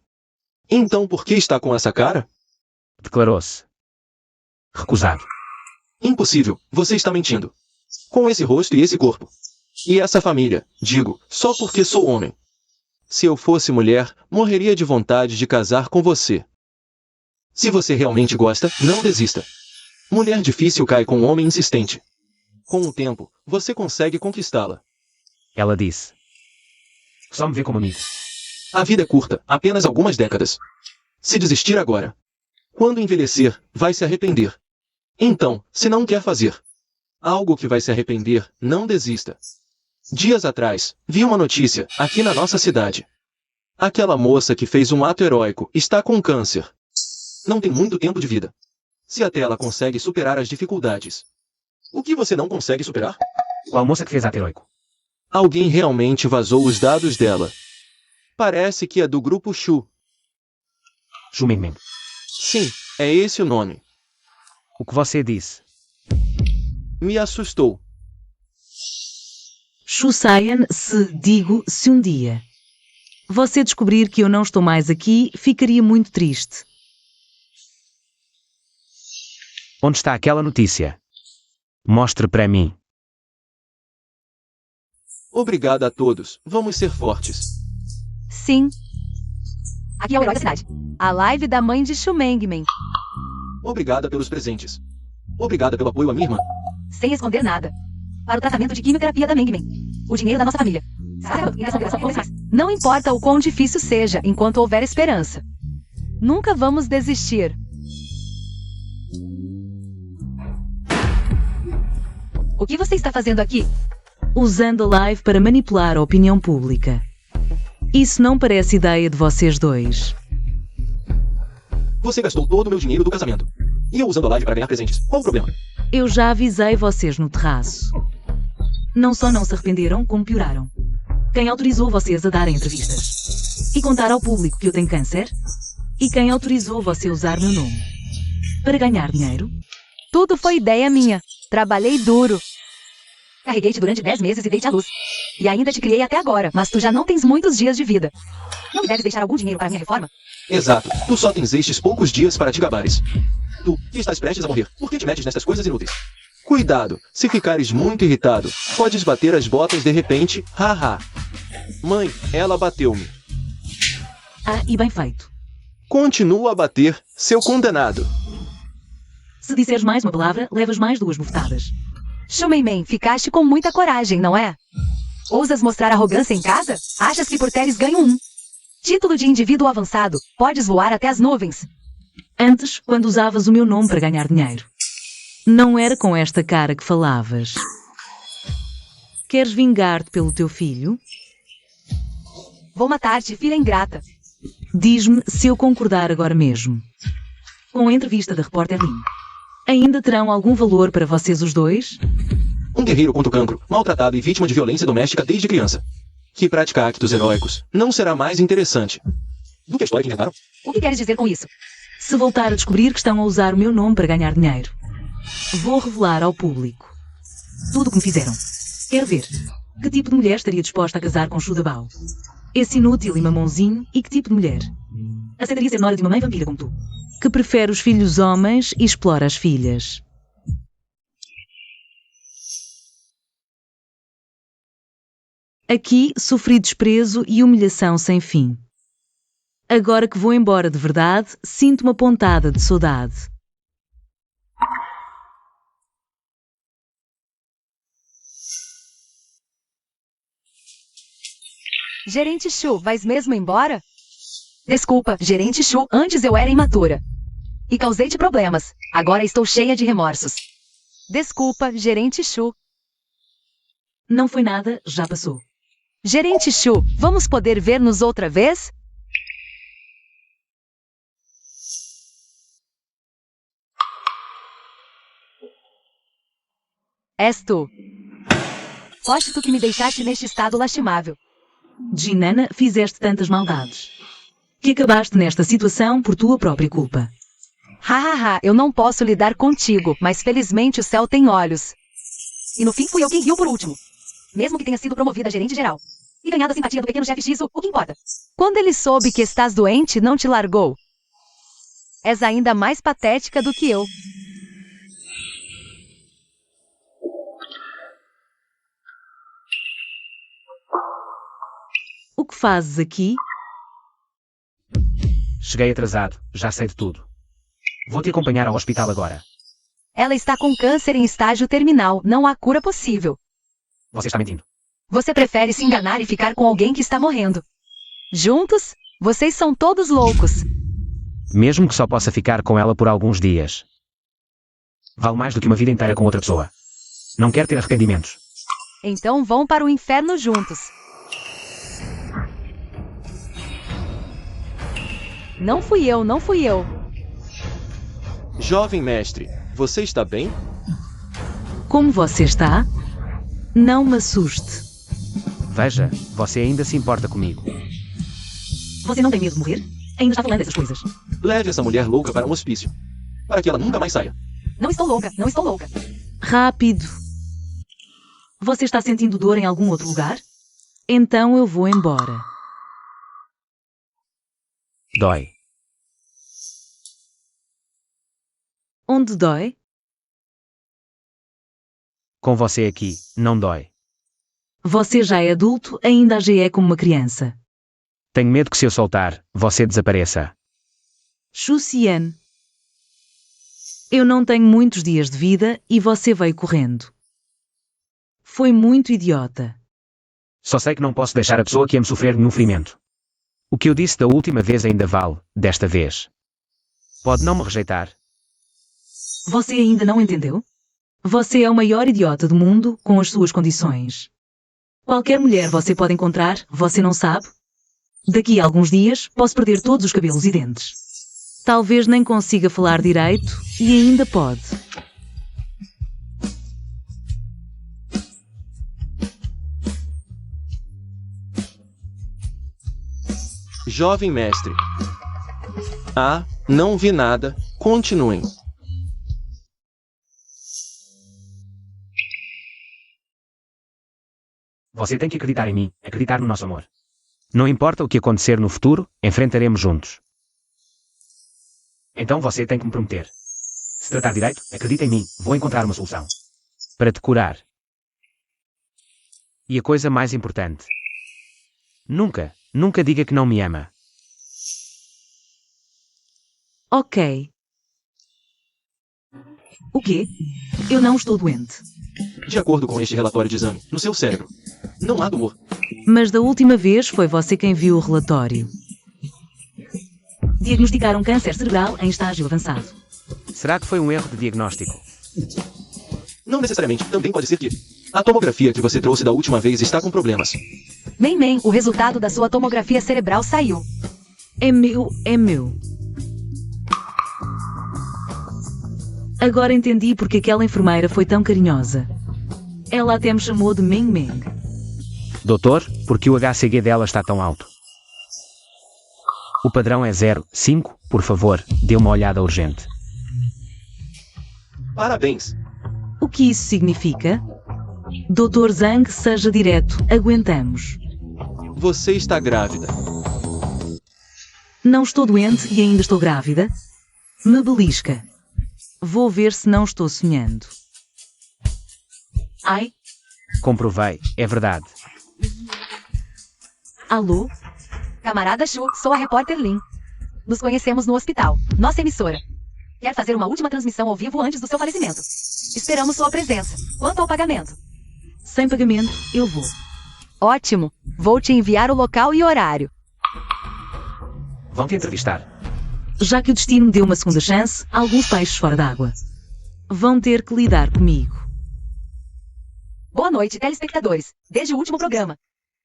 Então por que está com essa cara? Declarou-se. Recusado. Impossível, você está mentindo. Com esse rosto e esse corpo. E essa família, digo, só porque sou homem. Se eu fosse mulher, morreria de vontade de casar com você. Se você realmente gosta, não desista. Mulher difícil cai com um homem insistente. Com o tempo, você consegue conquistá-la. Ela disse. Só me vê como amigo. A vida é curta, apenas algumas décadas. Se desistir agora, quando envelhecer, vai se arrepender. Então, se não quer fazer algo que vai se arrepender, não desista. Dias atrás, vi uma notícia, aqui na nossa cidade. Aquela moça que fez um ato heróico está com câncer. Não tem muito tempo de vida. Se até ela consegue superar as dificuldades, o que você não consegue superar? Qual moça que fez ato heróico? Alguém realmente vazou os dados dela. Parece que é do grupo Shu. Schumengman. Sim, é esse o nome. O que você disse? Me assustou. Shu Saiyan, se um dia você descobrir que eu não estou mais aqui, ficaria muito triste. Onde está aquela notícia? Mostre para mim. Obrigada a todos. Vamos ser fortes. Sim. Aqui é o herói da cidade. A live da mãe de Schumengman. Obrigada pelos presentes. Obrigada pelo apoio à minha irmã. Sem esconder nada. Para o tratamento de quimioterapia da Mengman. O dinheiro da nossa família. Não importa o quão difícil seja, enquanto houver esperança. Nunca vamos desistir. O que você está fazendo aqui? Usando a live para manipular a opinião pública. Isso não parece ideia de vocês dois. Você gastou todo o meu dinheiro do casamento. E eu usando a live para ganhar presentes. Qual o problema? Eu já avisei vocês no terraço. Não só não se arrependeram, como pioraram. Quem autorizou vocês a darem entrevistas? E contar ao público que eu tenho câncer? E quem autorizou você a usar meu nome? para ganhar dinheiro? Tudo foi ideia minha. Trabalhei duro. Carreguei-te durante 10 meses e dei-te à luz. E ainda te criei até agora, mas tu já não tens muitos dias de vida. Não me deves deixar algum dinheiro para minha reforma? Exato. Tu só tens estes poucos dias para te gabares. Tu, que estás prestes a morrer, por que te metes nestas coisas inúteis? Cuidado, se ficares muito irritado, podes bater as botas de repente, haha. Mãe, ela bateu-me. Ah, e bem feito. Continua a bater, seu condenado. Se disseres mais uma palavra, levas mais 2 bufetadas. Shumeimen, ficaste com muita coragem, não é? Ousas mostrar arrogância em casa? Achas que por teres ganho um título de indivíduo avançado, podes voar até as nuvens? Antes, quando usavas o meu nome para ganhar dinheiro. Não era com esta cara que falavas. Queres vingar-te pelo teu filho? Vou matar-te, filha ingrata. Diz-me se eu concordar agora mesmo. Com a entrevista da repórter Lin. Ainda terão algum valor para vocês os dois? Um guerreiro contra o cancro, maltratado e vítima de violência doméstica desde criança, que pratica actos heróicos, não será mais interessante do que a história que inventaram? O que queres dizer com isso? Se voltar a descobrir que estão a usar o meu nome para ganhar dinheiro, vou revelar ao público tudo o que me fizeram. Quero ver que tipo de mulher estaria disposta a casar com Shudabao. Esse inútil e mamãozinho, e que tipo de mulher aceitaria ser nora de uma mãe vampira como tu, que prefere os filhos homens e explora as filhas. Aqui sofri desprezo e humilhação sem fim. Agora que vou embora de verdade, sinto uma pontada de saudade. Gerente Shu, vais mesmo embora? Desculpa, Gerente Shu, antes eu era imatura. E causei-te problemas. Agora estou cheia de remorsos. Desculpa, Gerente Shu. Não foi nada, já passou. Gerente Shu, vamos poder ver-nos outra vez? És tu. Foste tu que me deixaste neste estado lastimável. Jinana, fizeste tantas maldades que acabaste nesta situação por tua própria culpa. Hahaha, eu não posso lidar contigo, mas felizmente o céu tem olhos. E no fim fui eu quem riu por último. Mesmo que tenha sido promovida a gerente geral. E ganhado a simpatia do pequeno chefe Shizu, o que importa? Quando ele soube que estás doente, não te largou. És ainda mais patética do que eu. O que fazes aqui? Cheguei atrasado, já sei de tudo. Vou te acompanhar ao hospital agora. Ela está com câncer em estágio terminal, não há cura possível. Você está mentindo. Você prefere se enganar e ficar com alguém que está morrendo. Juntos, vocês são todos loucos. Mesmo que só possa ficar com ela por alguns dias. Vale mais do que uma vida inteira com outra pessoa. Não quero ter arrependimentos. Então vão para o inferno juntos. Não fui eu, não fui eu. Jovem mestre, você está bem? Como você está? Não me assuste. Veja, você ainda se importa comigo. Você não tem medo de morrer? Ainda está falando dessas coisas. Leve essa mulher louca para um hospício, para que ela nunca mais saia. Não estou louca, não estou louca. Rápido. Você está sentindo dor em algum outro lugar? Então eu vou embora. Dói. Onde dói? Com você aqui, não dói. Você já é adulto, ainda age é como uma criança. Tenho medo que se eu soltar, você desapareça. Xuxian. Eu não tenho muitos dias de vida e você veio correndo. Foi muito idiota. Só sei que não posso deixar a pessoa que ame sofrer nenhum ferimento. O que eu disse da última vez ainda vale, desta vez. Pode não me rejeitar. Você ainda não entendeu? Você é o maior idiota do mundo com as suas condições. Qualquer mulher você pode encontrar, você não sabe? Daqui a alguns dias, posso perder todos os cabelos e dentes. Talvez nem consiga falar direito e ainda pode. Jovem mestre. Ah, não vi nada. Continuem. Você tem que acreditar em mim, acreditar no nosso amor. Não importa o que acontecer no futuro, enfrentaremos juntos. Então você tem que me prometer. Se tratar direito, acredita em mim, vou encontrar uma solução. Para te curar. E a coisa mais importante. Nunca diga que não me ama. Ok. O quê? Eu não estou doente. De acordo com este relatório de exame, no seu cérebro, não há tumor. Mas da última vez foi você quem viu o relatório. Diagnosticaram câncer cerebral em estágio avançado. Será que foi um erro de diagnóstico? Não necessariamente, também pode ser que a tomografia que você trouxe da última vez está com problemas. Bem, o resultado da sua tomografia cerebral saiu. É meu. Agora entendi porque aquela enfermeira foi tão carinhosa. Ela até me chamou de Meng Meng. Doutor, por que o HCG dela está tão alto? O padrão é 0,5, por favor, dê uma olhada urgente. Parabéns! O que isso significa? Dr. Zhang, seja direto, aguentamos. Você está grávida. Não estou doente e ainda estou grávida? Me belisca. Vou ver se não estou sonhando. Ai, Comprovei, é verdade. alô? Camarada Chu, sou a repórter Lin. Nos conhecemos no hospital, nossa emissora. Quer fazer uma última transmissão ao vivo antes do seu falecimento. Esperamos sua presença. Quanto ao pagamento? Sem pagamento, eu vou. Ótimo. Vou te enviar o local e horário. Vão te entrevistar. Já que o destino me deu uma segunda chance, alguns peixes fora d'água vão ter que lidar comigo. Boa noite, telespectadores. Desde o último programa,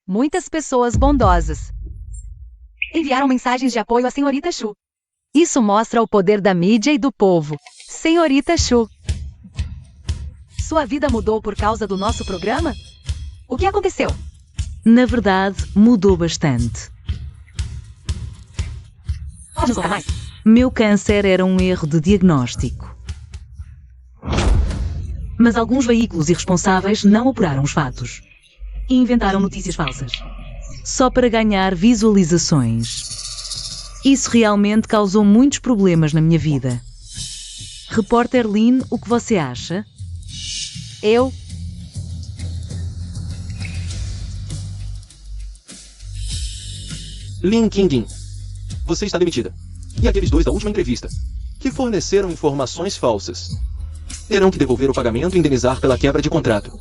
muitas pessoas bondosas enviaram mensagens de apoio à senhorita Chu. Isso mostra o poder da mídia e do povo. Senhorita Chu, sua vida mudou por causa do nosso programa? O que aconteceu? Na verdade, mudou bastante. Pode nos contar mais? Meu câncer era um erro de diagnóstico. Mas alguns veículos irresponsáveis não apuraram os fatos e inventaram notícias falsas, só para ganhar visualizações. Isso realmente causou muitos problemas na minha vida. Repórter Lin, o que você acha? Eu... Lin Qingyin, você está demitida. E aqueles dois da última entrevista, que forneceram informações falsas, terão que devolver o pagamento e indenizar pela quebra de contrato.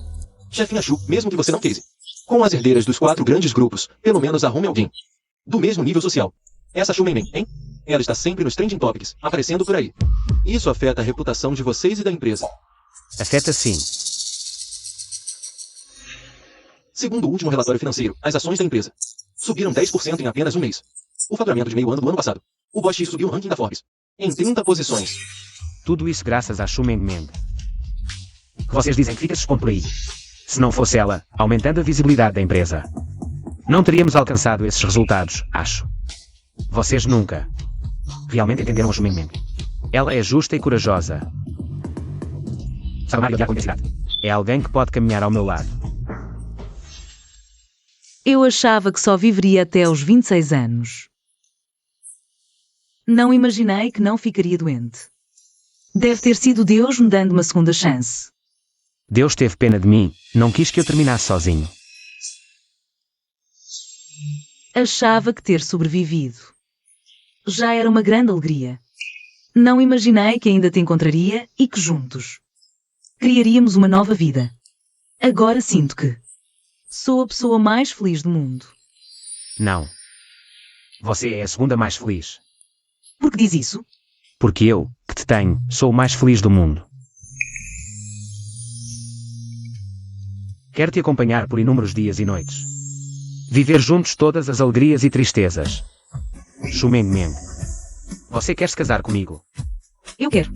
Chefinha Chu, mesmo que você não quise. Com as herdeiras dos 4 grandes grupos, pelo menos arrume alguém do mesmo nível social. Essa Chu Mengmen, hein? Ela está sempre nos trending topics, aparecendo por aí. Isso afeta a reputação de vocês e da empresa. Afeta sim. Segundo o último relatório financeiro, as ações da empresa subiram 10% em apenas um mês. O faturamento de meio ano do ano passado. O Bosch subiu o ranking da Forbes em 30 posições. Tudo isso graças a Xu Mengmeng. Vocês dizem que fica se expondo por aí. Se não fosse ela, aumentando a visibilidade da empresa, não teríamos alcançado esses resultados, acho. Vocês nunca realmente entenderam a Xu Mengmeng. Ela é justa e corajosa. Sabe amar e odiar com intensidade. É alguém que pode caminhar ao meu lado. Eu achava que só viveria até aos 26 anos. Não imaginei que não ficaria doente. Deve ter sido Deus me dando uma segunda chance. Deus teve pena de mim, não quis que eu terminasse sozinho. Achava que ter sobrevivido já era uma grande alegria. Não imaginei que ainda te encontraria e que juntos criaríamos uma nova vida. Agora sinto que sou a pessoa mais feliz do mundo. Não. Você é a segunda mais feliz. Por que diz isso? Porque eu, que te tenho, sou o mais feliz do mundo. Quero te acompanhar por inúmeros dias e noites. Viver juntos todas as alegrias e tristezas. Xu Mengmeng. Você quer se casar comigo? Eu quero.